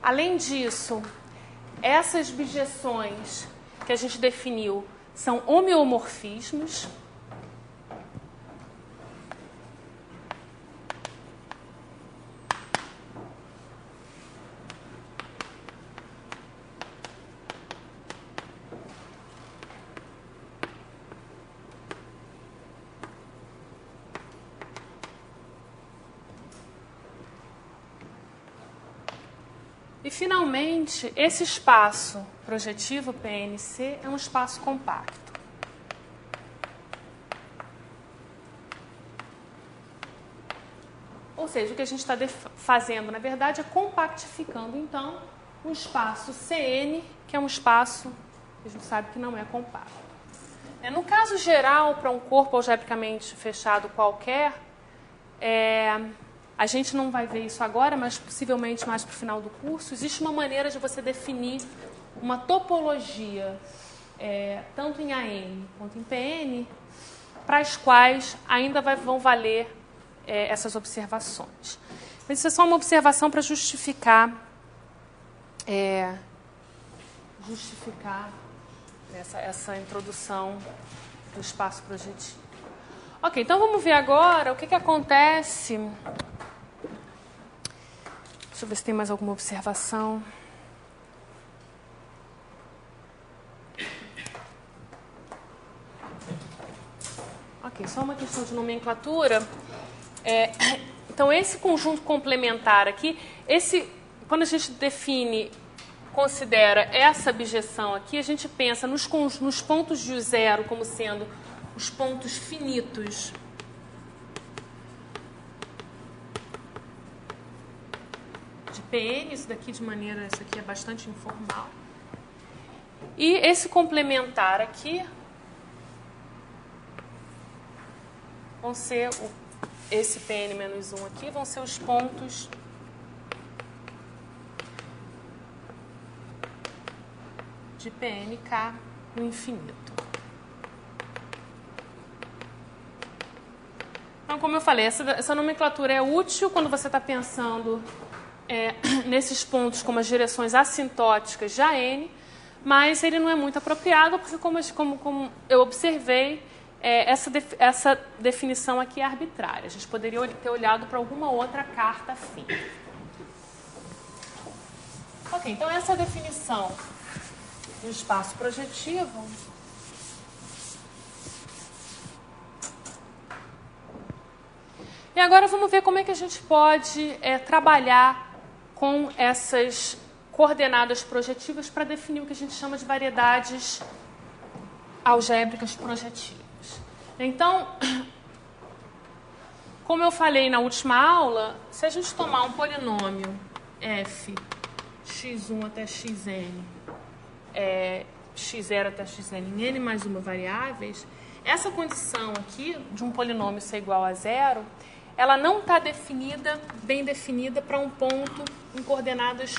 Além disso, essas bijeções que a gente definiu são homeomorfismos. E, finalmente, esse espaço projetivo PNC é um espaço compacto. Ou seja, o que a gente está fazendo, na verdade, é compactificando, então, o espaço CN, que é um espaço que a gente sabe que não é compacto. No caso geral, para um corpo algebricamente fechado qualquer, a gente não vai ver isso agora, mas possivelmente mais para o final do curso, existe uma maneira de você definir uma topologia, tanto em AN quanto em PN, para as quais ainda vão valer essas observações. Mas isso é só uma observação para justificar essa introdução do espaço projetivo. Ok, então vamos ver agora o que acontece. Deixa eu ver se tem mais alguma observação. Ok, só uma questão de nomenclatura. Então, esse conjunto complementar aqui, quando a gente considera essa bijeção aqui, a gente pensa nos pontos de zero como sendo os pontos finitos de PN, isso aqui é bastante informal. E esse complementar aqui vão ser esse PN menos 1 aqui, vão ser os pontos de PNK no infinito. Então, como eu falei, essa nomenclatura é útil quando você está pensando nesses pontos como as direções assintóticas de AN, mas ele não é muito apropriado, porque, como eu observei, essa definição aqui é arbitrária. A gente poderia ter olhado para alguma outra carta afim. Ok, então essa definição do espaço projetivo e agora vamos ver como é que a gente pode trabalhar com essas coordenadas projetivas para definir o que a gente chama de variedades algébricas projetivas. Então, como eu falei na última aula, se a gente tomar um polinômio f, x1 até xn, x0 até xn em n mais uma variáveis, essa condição aqui de um polinômio ser igual a zero, ela não está bem definida para um ponto em coordenadas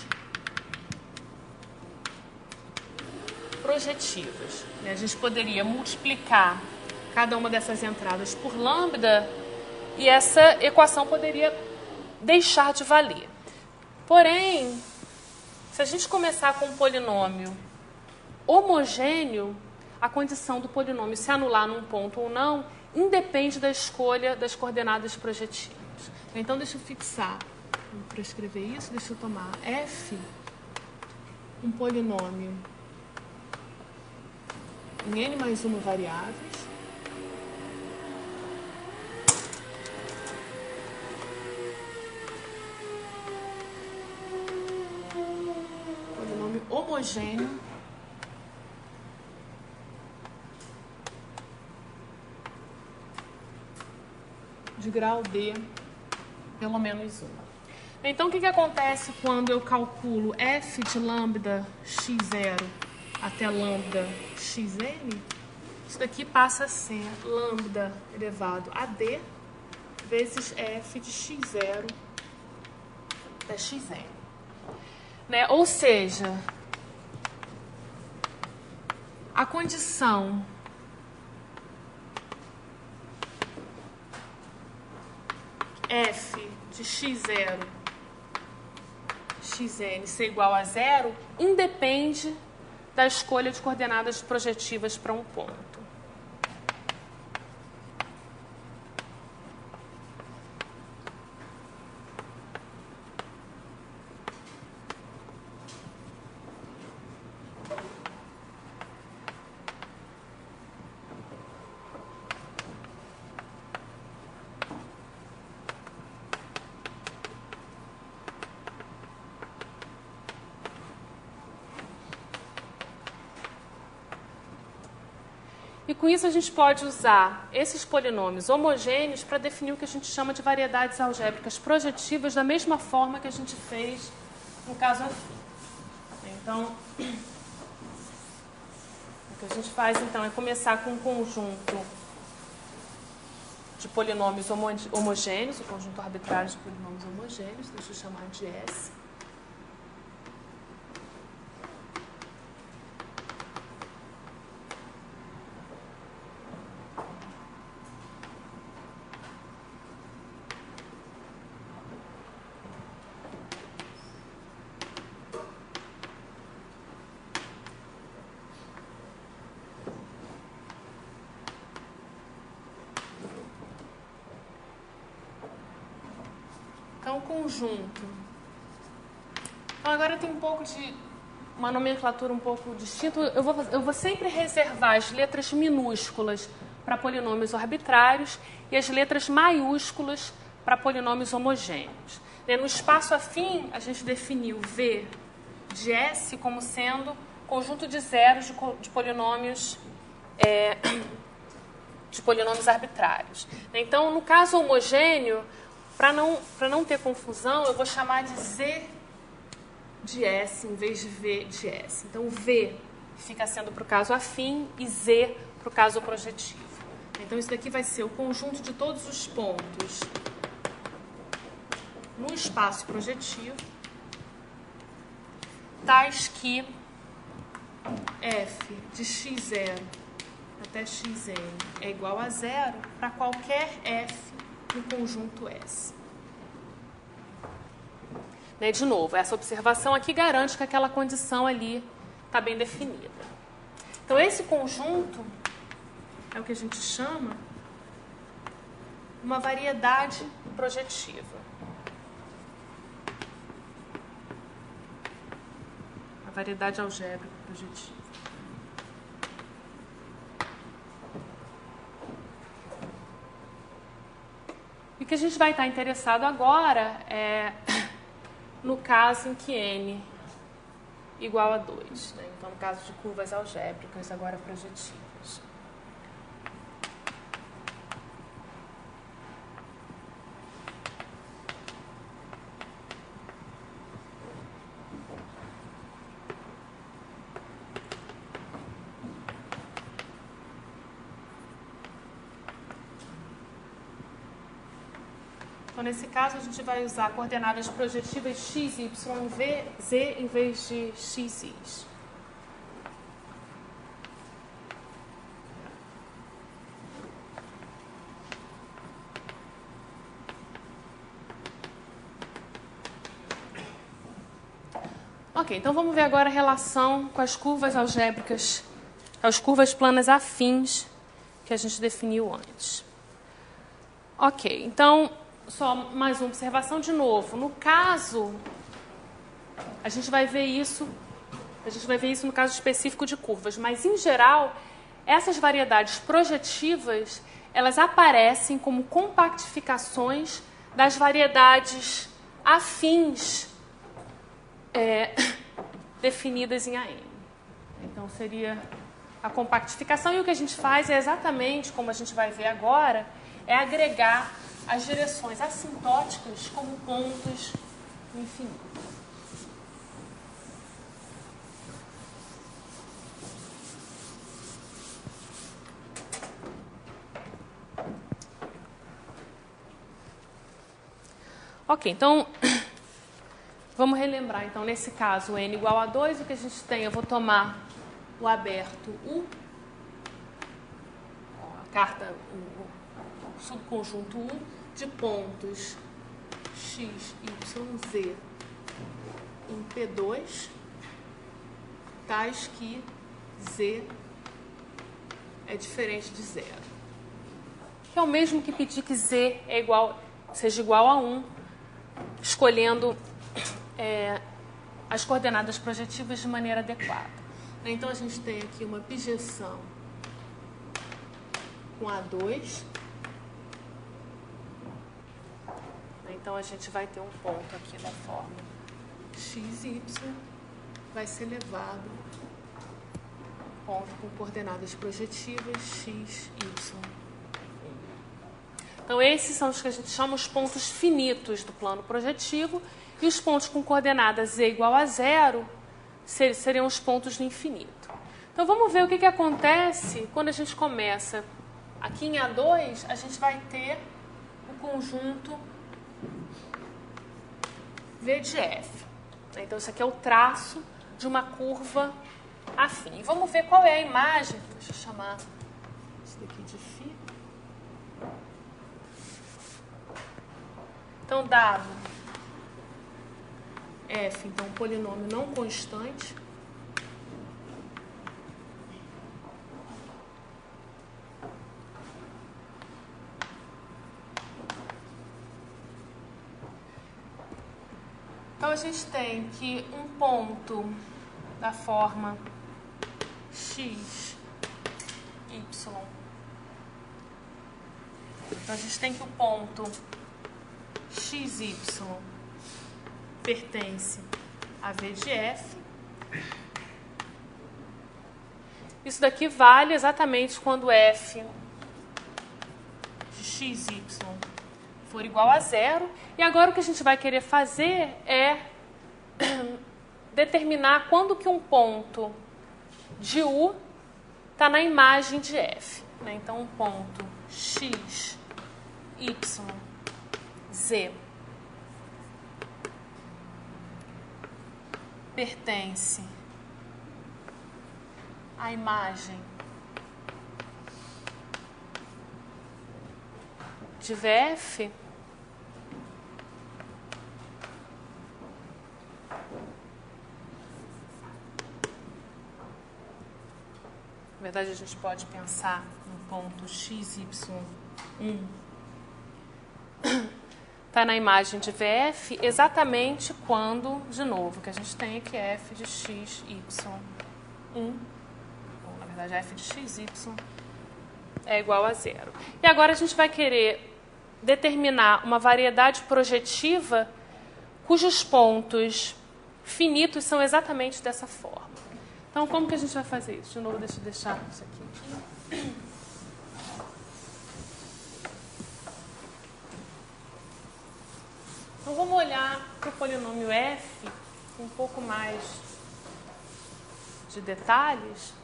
projetivas. A gente poderia multiplicar cada uma dessas entradas por lambda e essa equação poderia deixar de valer. Porém, se a gente começar com um polinômio homogêneo, a condição do polinômio se anular num ponto ou não independe da escolha das coordenadas projetivas. Então, deixa eu fixar, para escrever isso, deixa eu tomar f, um polinômio em n mais uma variáveis, polinômio homogêneo de grau D, pelo menos 1. Então, o que acontece quando eu calculo f de lambda x0 até lambda xn? Isso daqui passa a ser lambda elevado a D vezes f de x0 até xn. Né? Ou seja, a condição f de x0, xn ser igual a zero independe da escolha de coordenadas projetivas para um ponto. E com isso a gente pode usar esses polinômios homogêneos para definir o que a gente chama de variedades algébricas projetivas da mesma forma que a gente fez no caso afim. Então, o que a gente faz então é começar com um conjunto de polinômios homogêneos, o conjunto arbitrário de polinômios homogêneos, deixa eu chamar de S. Então, conjunto. Então, agora tem um pouco de uma nomenclatura um pouco distinta. Eu vou sempre reservar as letras minúsculas para polinômios arbitrários e as letras maiúsculas para polinômios homogêneos. No espaço afim, a gente definiu V de S como sendo conjunto de zeros de polinômios arbitrários. Então, no caso homogêneo, para não ter confusão, eu vou chamar de Z de S em vez de V de S. Então, V fica sendo para o caso afim e Z para o caso projetivo. Então, isso daqui vai ser o conjunto de todos os pontos no espaço projetivo, tais que f de x0 até xn é igual a zero para qualquer f no conjunto S. De novo, essa observação aqui garante que aquela condição ali está bem definida. Então, esse conjunto é o que a gente chama uma variedade projetiva. A variedade algébrica projetiva. E o que a gente vai estar interessado agora é no caso em que n igual a 2. Né? Então, no caso de curvas algébricas, agora projetivas. Então, nesse caso, a gente vai usar coordenadas projetivas x, y, z em vez de x, y. Ok, então vamos ver agora a relação com as curvas algébricas, as curvas planas afins que a gente definiu antes. Ok, então, só mais uma observação de novo. No caso, a gente vai ver isso no caso específico de curvas, mas em geral, essas variedades projetivas, elas aparecem como compactificações das variedades afins definidas em AM. Então, seria a compactificação, e o que a gente faz é exatamente, como a gente vai ver agora, é agregar as direções assintóticas como pontos no infinito. Ok, então, vamos relembrar. Então, nesse caso, n igual a 2, o que a gente tem? Eu vou tomar o aberto U, a carta, o subconjunto U, de pontos x, y, z em P2, tais que z é diferente de zero. Que é o mesmo que pedir que z seja igual a 1, escolhendo as coordenadas projetivas de maneira adequada. Então, a gente tem aqui uma bijeção com A2. Então, a gente vai ter um ponto aqui da forma x, y, vai ser levado ponto com coordenadas projetivas x, y. Então, esses são os que a gente chama os pontos finitos do plano projetivo, e os pontos com coordenadas z igual a 0 seriam os pontos do infinito. Então, vamos ver o que acontece quando a gente começa aqui em A2, a gente vai ter o conjunto V de F. Então, isso aqui é o traço de uma curva afim. E vamos ver qual é a imagem. Deixa eu chamar isso daqui de φ. Então, dado F, então, um polinômio não constante, então, a gente tem que um ponto da forma x, y. Então, a gente tem que o ponto x, y pertence a V de F. Isso daqui vale exatamente quando F de x, y for igual a 0. E agora o que a gente vai querer fazer é determinar quando que um ponto de U está na imagem de F. Né? Então, um ponto x, y, z pertence à imagem de VF, na verdade, a gente pode pensar no ponto x, y, 1 está na imagem de VF exatamente quando, de novo, que a gente tem aqui f de x, y, 1, ou, na verdade, f de x, y é igual a 0. E agora a gente vai querer determinar uma variedade projetiva cujos pontos finitos são exatamente dessa forma. Então, como que a gente vai fazer isso? De novo, deixa eu deixar isso aqui. Então, vamos olhar para o polinômio f com um pouco mais de detalhes.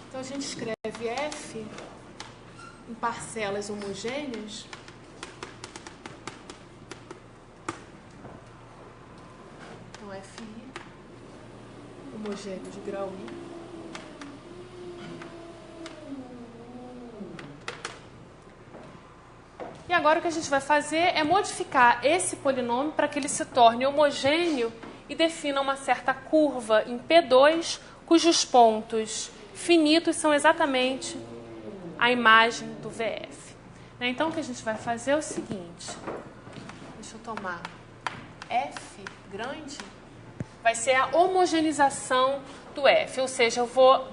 Então, a gente escreve f em parcelas homogêneas. Então, fi homogêneo de grau I. E agora o que a gente vai fazer é modificar esse polinômio para que ele se torne homogêneo e defina uma certa curva em P2, cujos pontos finitos são exatamente a imagem do VF. Então, o que a gente vai fazer é o seguinte. Deixa eu tomar F grande. Vai ser a homogeneização do F. Ou seja, eu vou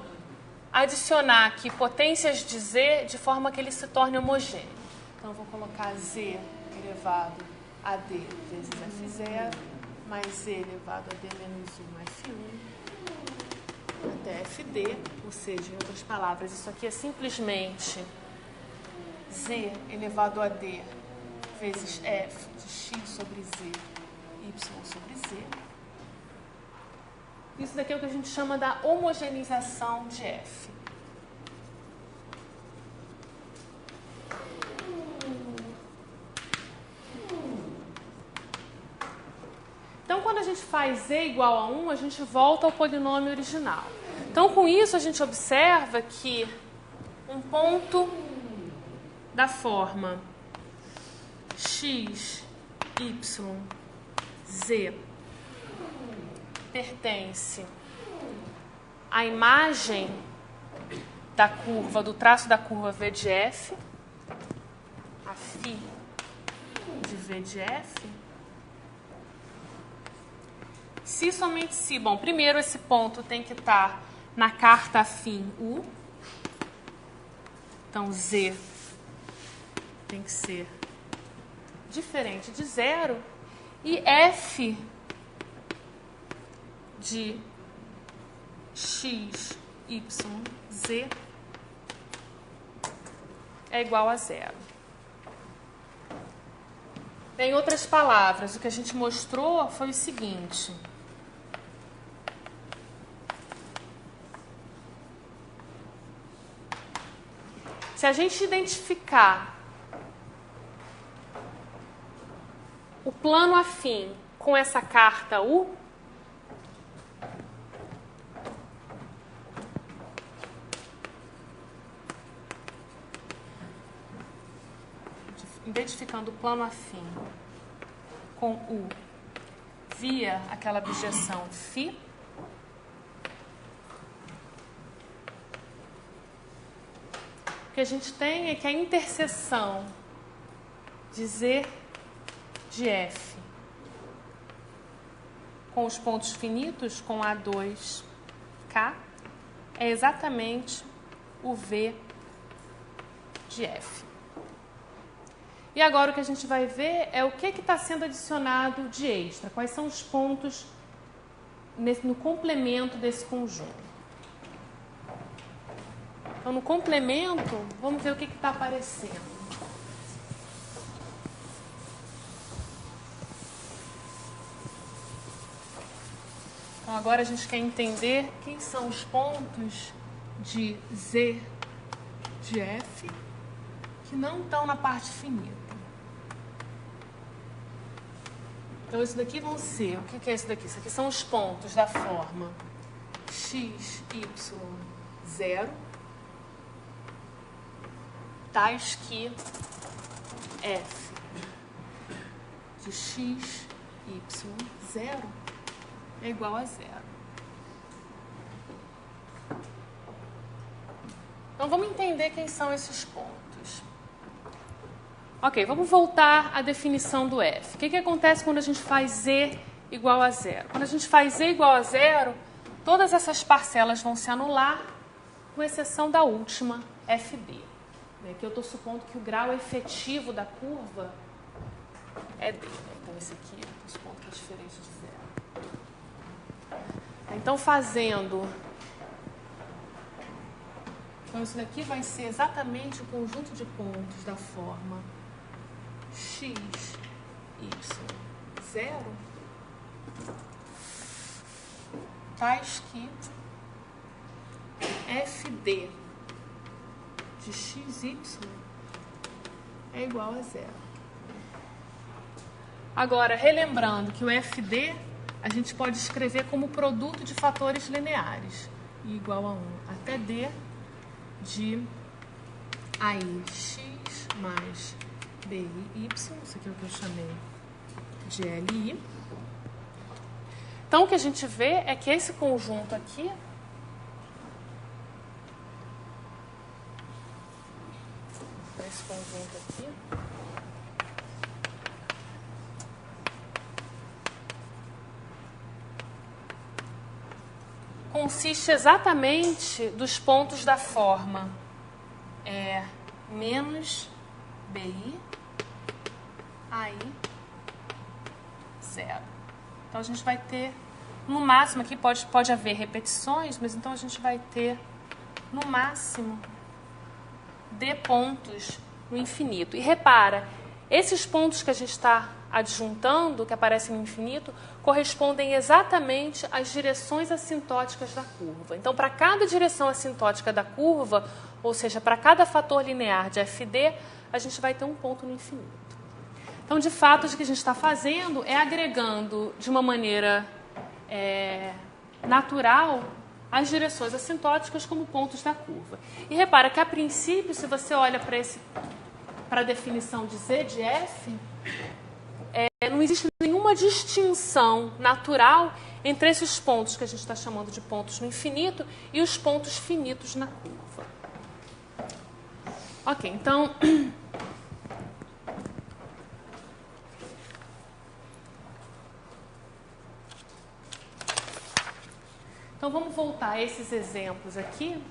adicionar aqui potências de Z de forma que ele se torne homogêneo. Então, eu vou colocar Z elevado a D vezes F0, mais Z elevado a D menos 1 F1, até FD, ou seja, em outras palavras, isso aqui é simplesmente Z elevado a D vezes F de X sobre Z, Y sobre Z. Isso daqui é o que a gente chama da homogeneização de F. Então, quando a gente faz Z igual a 1, a gente volta ao polinômio original. Então, com isso, a gente observa que um ponto da forma x, y, z pertence à imagem da curva, do traço da curva V de F, a φ de V de F. Se somente se, bom, primeiro esse ponto tem que estar na carta afim U. Então, Z tem que ser diferente de 0. E F de X, Y, Z é igual a 0. Em outras palavras, o que a gente mostrou foi o seguinte. Se a gente identificar o plano afim com essa carta U, identificando o plano afim com U via aquela objeção φ, o que a gente tem é que a interseção de Z de F com os pontos finitos, com A2K, é exatamente o V de F. E agora o que a gente vai ver é o que está sendo adicionado de extra, quais são os pontos no complemento desse conjunto. Então, no complemento, vamos ver o que está aparecendo. Então, agora a gente quer entender quem são os pontos de Z de F que não estão na parte finita. Então, isso daqui vão ser... O que é isso daqui? Isso aqui são os pontos da forma x, y, 0, tais que f de x, y, 0 é igual a 0. Então, vamos entender quem são esses pontos. Ok, vamos voltar à definição do f. O que acontece quando a gente faz z igual a 0? Quando a gente faz z igual a 0, todas essas parcelas vão se anular, com exceção da última, fd. Aqui eu estou supondo que o grau efetivo da curva é D. Então, esse aqui eu estou supondo que é diferente de zero. Então, então, isso daqui vai ser exatamente o conjunto de pontos da forma x, y, 0, tais que fd de xy é igual a 0. Agora, relembrando que o fd a gente pode escrever como produto de fatores lineares, igual a 1 até d de AIX mais BIY, isso aqui é o que eu chamei de LI. Então, o que a gente vê é que esse conjunto aqui consiste exatamente dos pontos da forma menos BI, AI, 0. Então, a gente vai ter, no máximo, aqui pode haver repetições, mas então a gente vai ter, no máximo, D pontos no infinito. E repara, esses pontos que a gente está adjuntando, que aparecem no infinito, correspondem exatamente às direções assintóticas da curva. Então, para cada direção assintótica da curva, ou seja, para cada fator linear de FD, a gente vai ter um ponto no infinito. Então, de fato, o que a gente está fazendo é agregando de uma maneira natural as direções assintóticas como pontos da curva. E repara que, a princípio, se você olha para a definição de Z de F, não existe nenhuma distinção natural entre esses pontos que a gente está chamando de pontos no infinito e os pontos finitos na curva. Ok, então... Então, vamos voltar a esses exemplos aqui.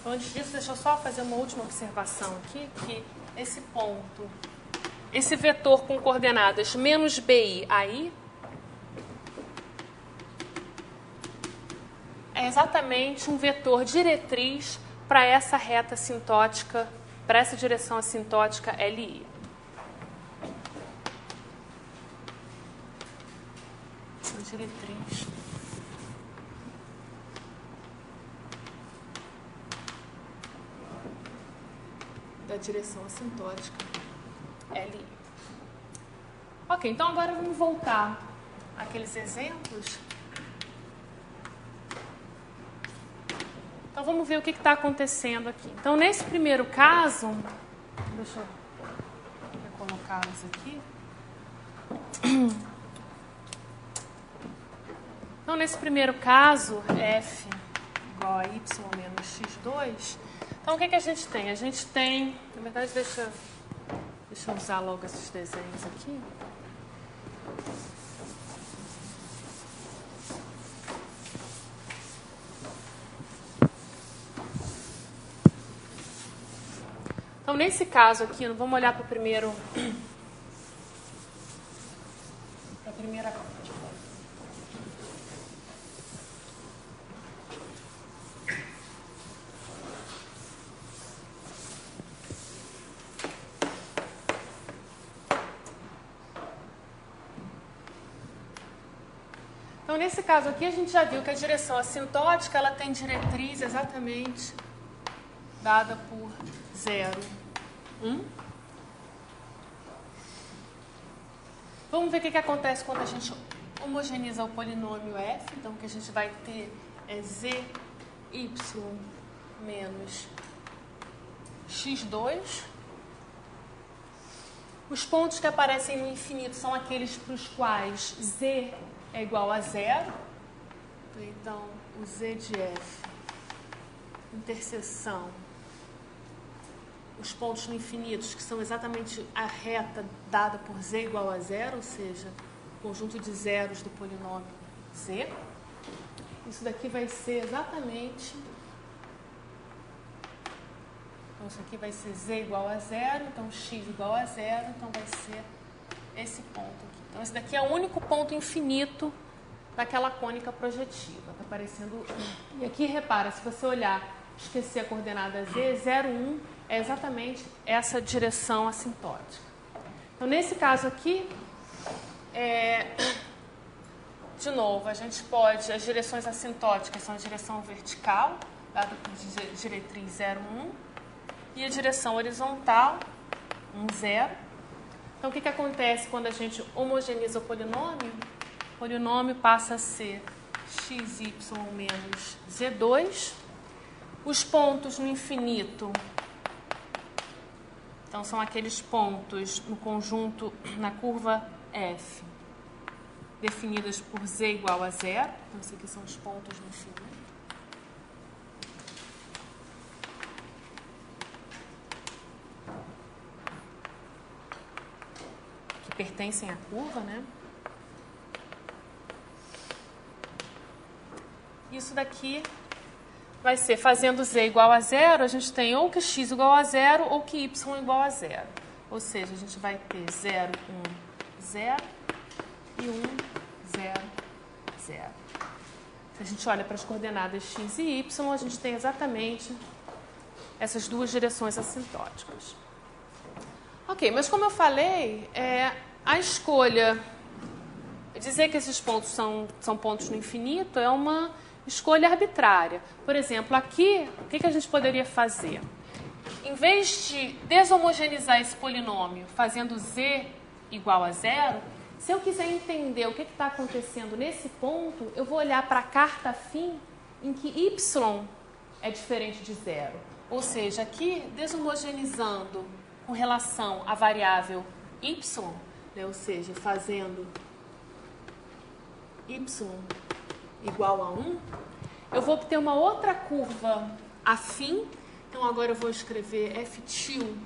Antes disso, deixa eu só fazer uma última observação aqui, que esse ponto, esse vetor com coordenadas menos BI, AI, é exatamente um vetor diretriz para essa reta assintótica, para essa direção assintótica LI. Diretriz da direção assintótica LI. Ok, então agora vamos voltar àqueles exemplos. Então, vamos ver o que está acontecendo aqui. Então, nesse primeiro caso, deixa eu colocá-los aqui. Então, nesse primeiro caso, F igual a Y menos X2. Então, o que a gente tem? A gente tem... Na verdade, deixa eu usar logo esses desenhos aqui. Então, nesse caso aqui, vamos olhar para a primeira Então, nesse caso aqui, a gente já viu que a direção assintótica ela tem diretriz exatamente dada por 0, 1. Vamos ver o que acontece quando a gente homogeneiza o polinômio f. Então, o que a gente vai ter é zy menos x2. Os pontos que aparecem no infinito são aqueles para os quais z é igual a 0. Então, o z de f, interseção os pontos no infinito, que são exatamente a reta dada por z igual a zero, ou seja, o conjunto de zeros do polinômio z. Isso daqui vai ser exatamente... Então, isso aqui vai ser z igual a zero, então x igual a zero, então vai ser esse ponto aqui. Então, esse daqui é o único ponto infinito daquela cônica projetiva. Está aparecendo... E aqui, repara, se você olhar, esquecer a coordenada z, 0, 1, é exatamente essa direção assintótica. Então, nesse caso aqui, de novo, a gente pode... As direções assintóticas são a direção vertical, dada por diretriz 0, 1, e a direção horizontal, 1, 0. Então, o que acontece quando a gente homogeneiza o polinômio? O polinômio passa a ser xy menos z2. Os pontos no infinito, então, são aqueles pontos no conjunto, na curva F, definidas por z igual a zero. Então, esses aqui são os pontos no infinito. Pertencem à curva, né? Isso daqui vai ser, fazendo z igual a zero, a gente tem ou que x igual a zero ou que y igual a zero. Ou seja, a gente vai ter 0, 1, 0 e 1, 0, 0. Se a gente olha para as coordenadas x e y, a gente tem exatamente essas duas direções assintóticas. Ok, mas como eu falei, a escolha, dizer que esses pontos são pontos no infinito é uma escolha arbitrária. Por exemplo, aqui, o que a gente poderia fazer? Em vez de deshomogeneizar esse polinômio fazendo z igual a zero, se eu quiser entender o que está acontecendo nesse ponto, eu vou olhar para a carta afim em que y é diferente de zero. Ou seja, aqui, deshomogeneizando com relação à variável y, né, ou seja, fazendo y igual a 1, eu vou obter uma outra curva afim. Então, agora eu vou escrever f til.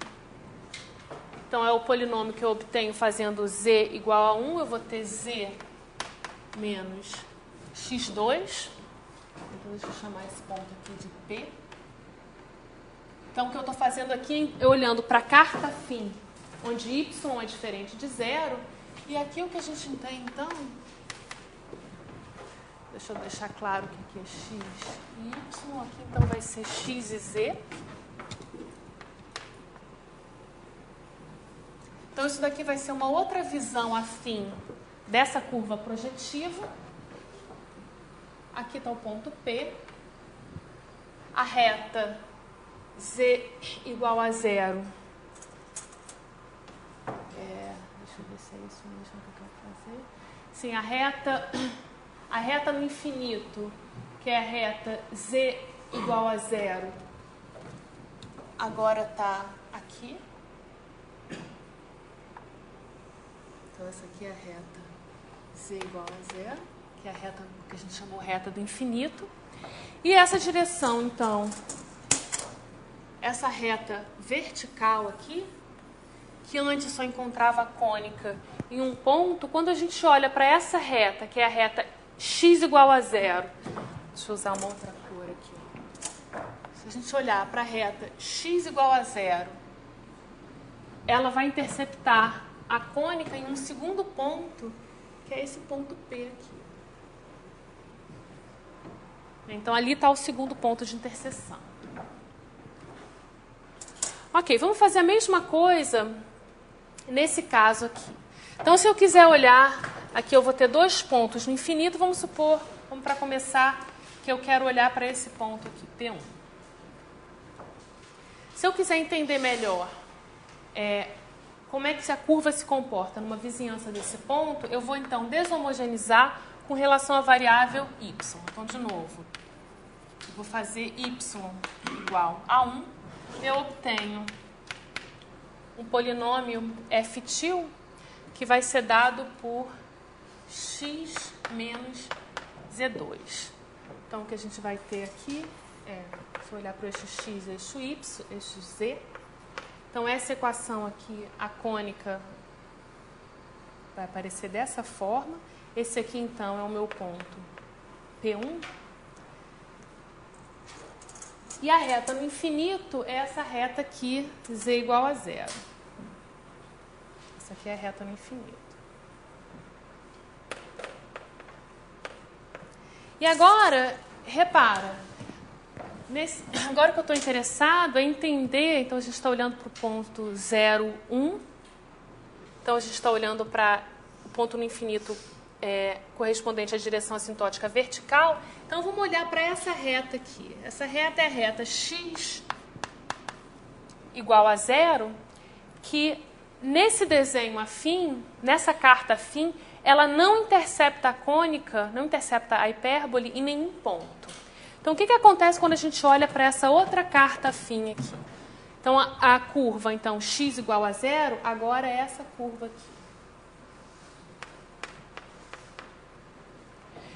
Então, é o polinômio que eu obtenho fazendo z igual a 1. Eu vou ter z menos x2. Então, deixa eu chamar esse ponto aqui de P. Então, o que eu estou fazendo aqui, eu olhando para a carta afim, onde y é diferente de zero. E aqui o que a gente tem, então... Deixa eu deixar claro que aqui é x e y. Aqui, então, vai ser x e z. Então, isso daqui vai ser uma outra visão afim dessa curva projetiva. Aqui está o ponto P. A reta z igual a zero. Deixa eu ver se é isso mesmo que eu quero fazer. Sim, a reta no infinito, que é a reta z igual a zero, agora está aqui. Então, essa aqui é a reta z igual a zero, que é a reta que a gente chamou reta do infinito. E essa direção, então, essa reta vertical aqui, que antes só encontrava a cônica em um ponto, quando a gente olha para essa reta, que é a reta x igual a zero, deixa eu usar uma outra cor aqui. Se a gente olhar para a reta x igual a zero, ela vai interceptar a cônica em um segundo ponto, que é esse ponto P aqui. Então, ali está o segundo ponto de interseção. Ok, vamos fazer a mesma coisa nesse caso aqui. Então, se eu quiser olhar, aqui eu vou ter dois pontos no infinito. Vamos supor, para começar, que eu quero olhar para esse ponto aqui, P1. Se eu quiser entender melhor como é que a curva se comporta numa vizinhança desse ponto, eu vou, então, deshomogeneizar com relação à variável y. Então, de novo, eu vou fazer y igual a 1. Eu obtenho um polinômio f til, que vai ser dado por x menos z2. Então, o que a gente vai ter aqui se eu olhar para o eixo x, eixo y, eixo z, Então, essa equação aqui, a cônica, vai aparecer dessa forma. Esse aqui, então, é o meu ponto P1. E a reta no infinito é essa reta aqui, z igual a zero. Essa aqui é a reta no infinito. E agora, repara, agora que eu estou interessado é entender, então a gente está olhando para o ponto 0, 1. Então a gente está olhando para o ponto no infinito correspondente à direção assintótica vertical. Então vamos olhar para essa reta aqui. Essa reta é a reta x igual a zero, que nesse desenho afim, nessa carta afim, ela não intercepta a cônica, não intercepta a hipérbole em nenhum ponto. Então o que acontece quando a gente olha para essa outra carta afim aqui? Então a curva, então, x igual a zero, agora é essa curva aqui.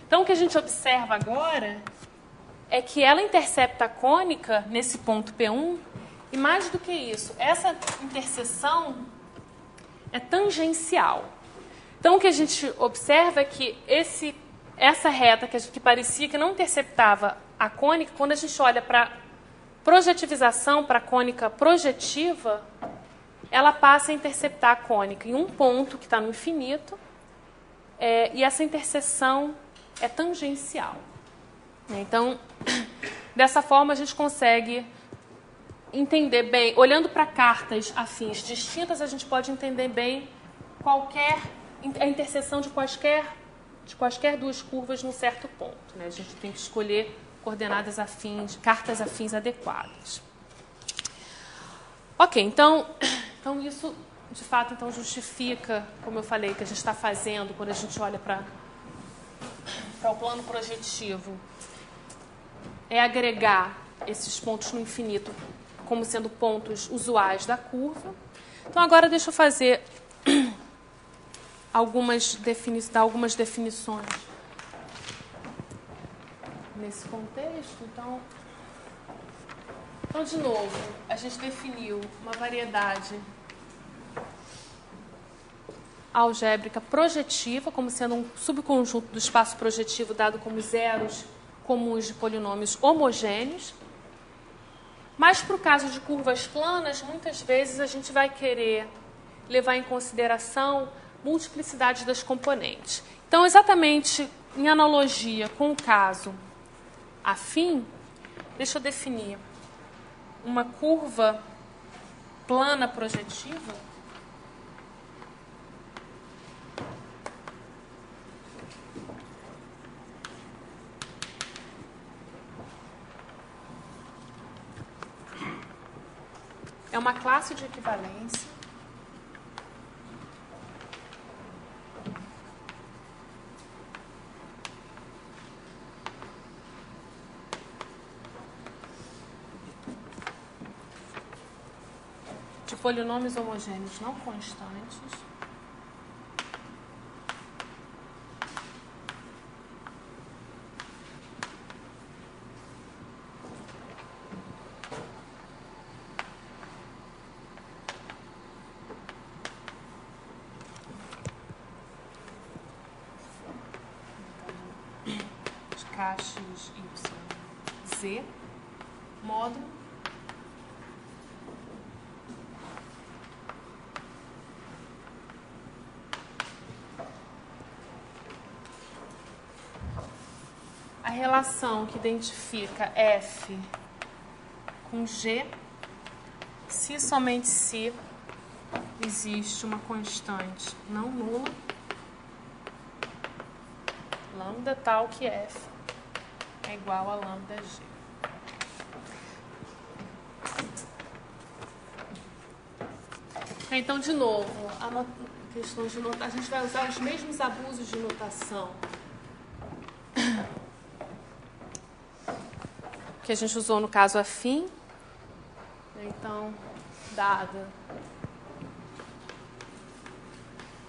Então, o que a gente observa agora é que ela intercepta a cônica nesse ponto P1, e mais do que isso, essa interseção é tangencial. Então, o que a gente observa é que essa reta que parecia que não interceptava a cônica, quando a gente olha para projetivização, para a cônica projetiva, ela passa a interceptar a cônica em um ponto que está no infinito, e essa interseção é tangencial. Então, dessa forma, a gente consegue entender bem, olhando para cartas afins distintas, a gente pode entender bem a interseção de quaisquer duas curvas num certo ponto, né? A gente tem que escolher coordenadas afins, cartas afins adequadas. Ok, então isso, de fato, então, justifica, como eu falei, que a gente está fazendo quando a gente olha para o plano projetivo, é agregar esses pontos no infinito como sendo pontos usuais da curva. Então, agora deixa eu fazer dar algumas definições nesse contexto. Então, de novo, a gente definiu uma variedade algébrica projetiva como sendo um subconjunto do espaço projetivo dado como zeros comuns de polinômios homogêneos. Mas, para o caso de curvas planas, muitas vezes a gente vai querer levar em consideração multiplicidade das componentes. Então, exatamente em analogia com o caso afim, deixa eu definir uma curva plana projetiva. É uma classe de equivalência de polinômios homogêneos não constantes Kx, y, z, módulo a relação que identifica f com g se e somente se existe uma constante não nula, lambda tal que f é igual a lambda g. Então, de novo, a questão de a gente vai usar os mesmos abusos de notação que a gente usou no caso afim. Então, dada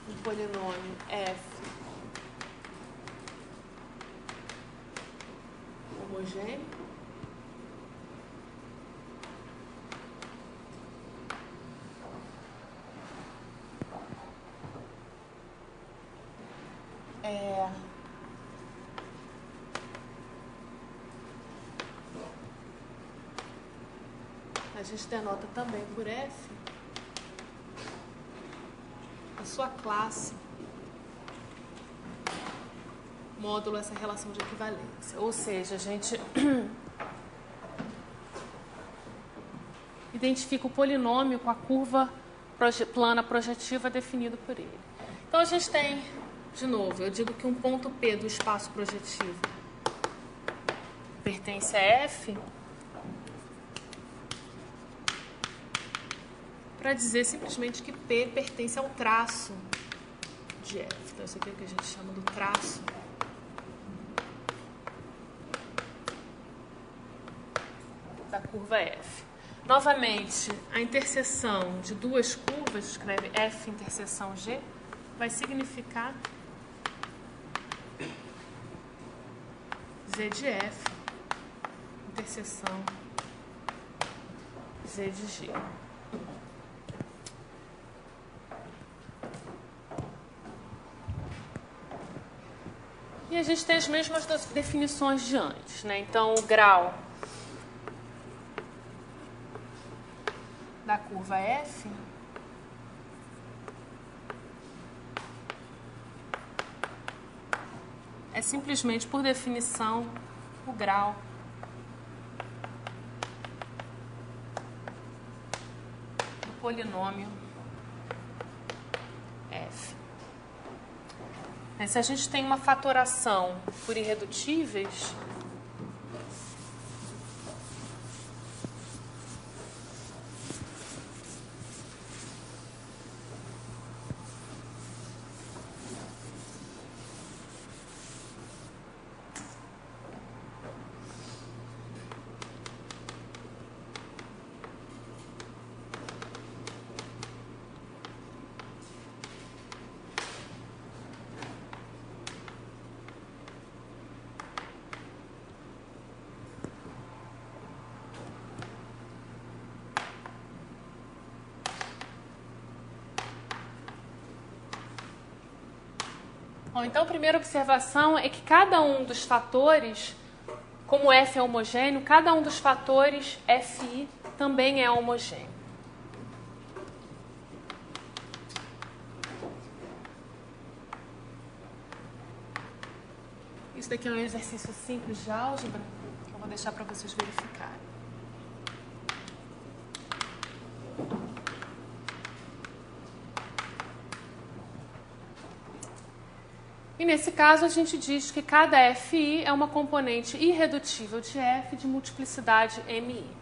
um polinômio f homogêneo, a gente denota também por F a sua classe módulo essa relação de equivalência. Ou seja, a gente identifica o polinômio com a curva plana projetiva definido por ele. Então, a gente tem, de novo, eu digo que um ponto P do espaço projetivo pertence a F, para dizer simplesmente que P pertence ao traço de F. Então, isso aqui é o que a gente chama do traço da curva F. Novamente, a interseção de duas curvas, escreve F interseção G, vai significar Z de F interseção Z de G. E a gente tem as mesmas definições de antes, né? Então, o grau da curva F é simplesmente, por definição, o grau do polinômio F. Se a gente tem uma fatoração por irredutíveis, bom, então a primeira observação é que cada um dos fatores, como F é homogêneo, cada um dos fatores Fi também é homogêneo. Isso daqui é um exercício simples de álgebra, que eu vou deixar para vocês verificarem. E nesse caso, a gente diz que cada Fi é uma componente irredutível de F de multiplicidade Mi.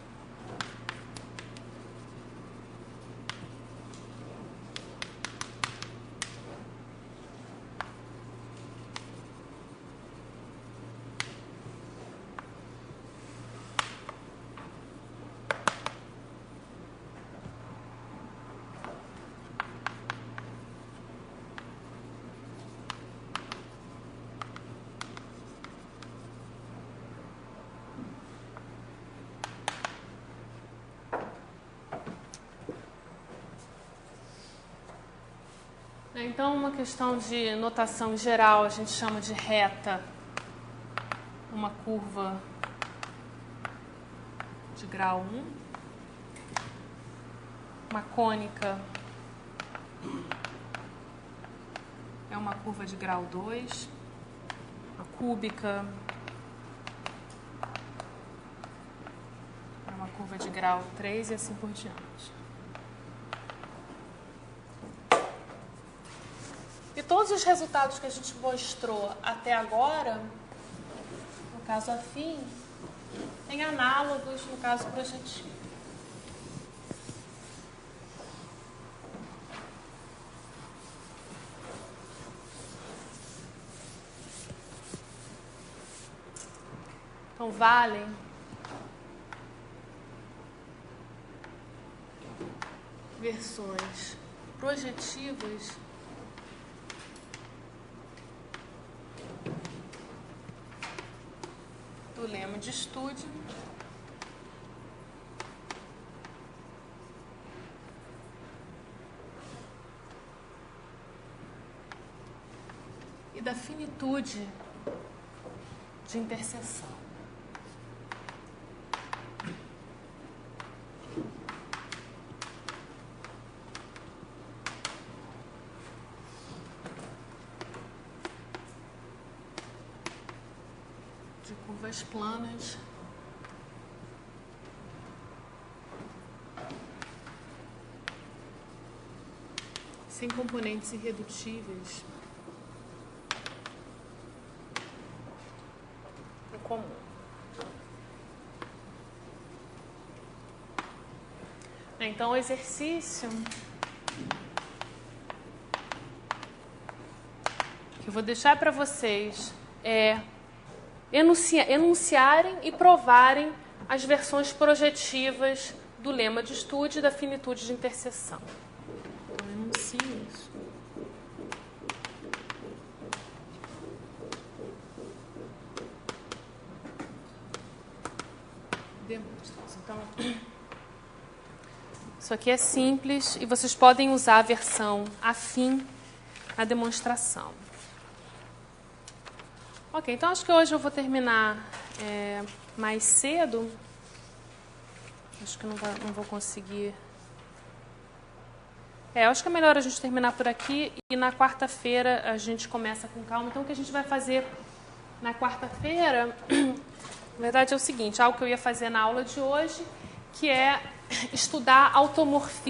Então, uma questão de notação geral, a gente chama de reta uma curva de grau 1, uma cônica é uma curva de grau 2, uma cúbica é uma curva de grau 3 e assim por diante. E todos os resultados que a gente mostrou até agora, no caso afim, têm análogos no caso projetivo. Então, valem versões projetivas do lema de Studi e da finitude de interseção. De curvas planas. Sem componentes irredutíveis em comum. Então, o exercício que eu vou deixar para vocês é enunciarem e provarem as versões projetivas do lema de estudo e da finitude de interseção. Isso. Demonstra-se. Então, isso aqui é simples e vocês podem usar a versão afim à demonstração. Ok, então acho que hoje eu vou terminar mais cedo. Acho que não vou conseguir. Acho que é melhor a gente terminar por aqui e na quarta-feira a gente começa com calma. Então, o que a gente vai fazer na quarta-feira, na verdade, é o seguinte, algo que eu ia fazer na aula de hoje, que é estudar automorfismo.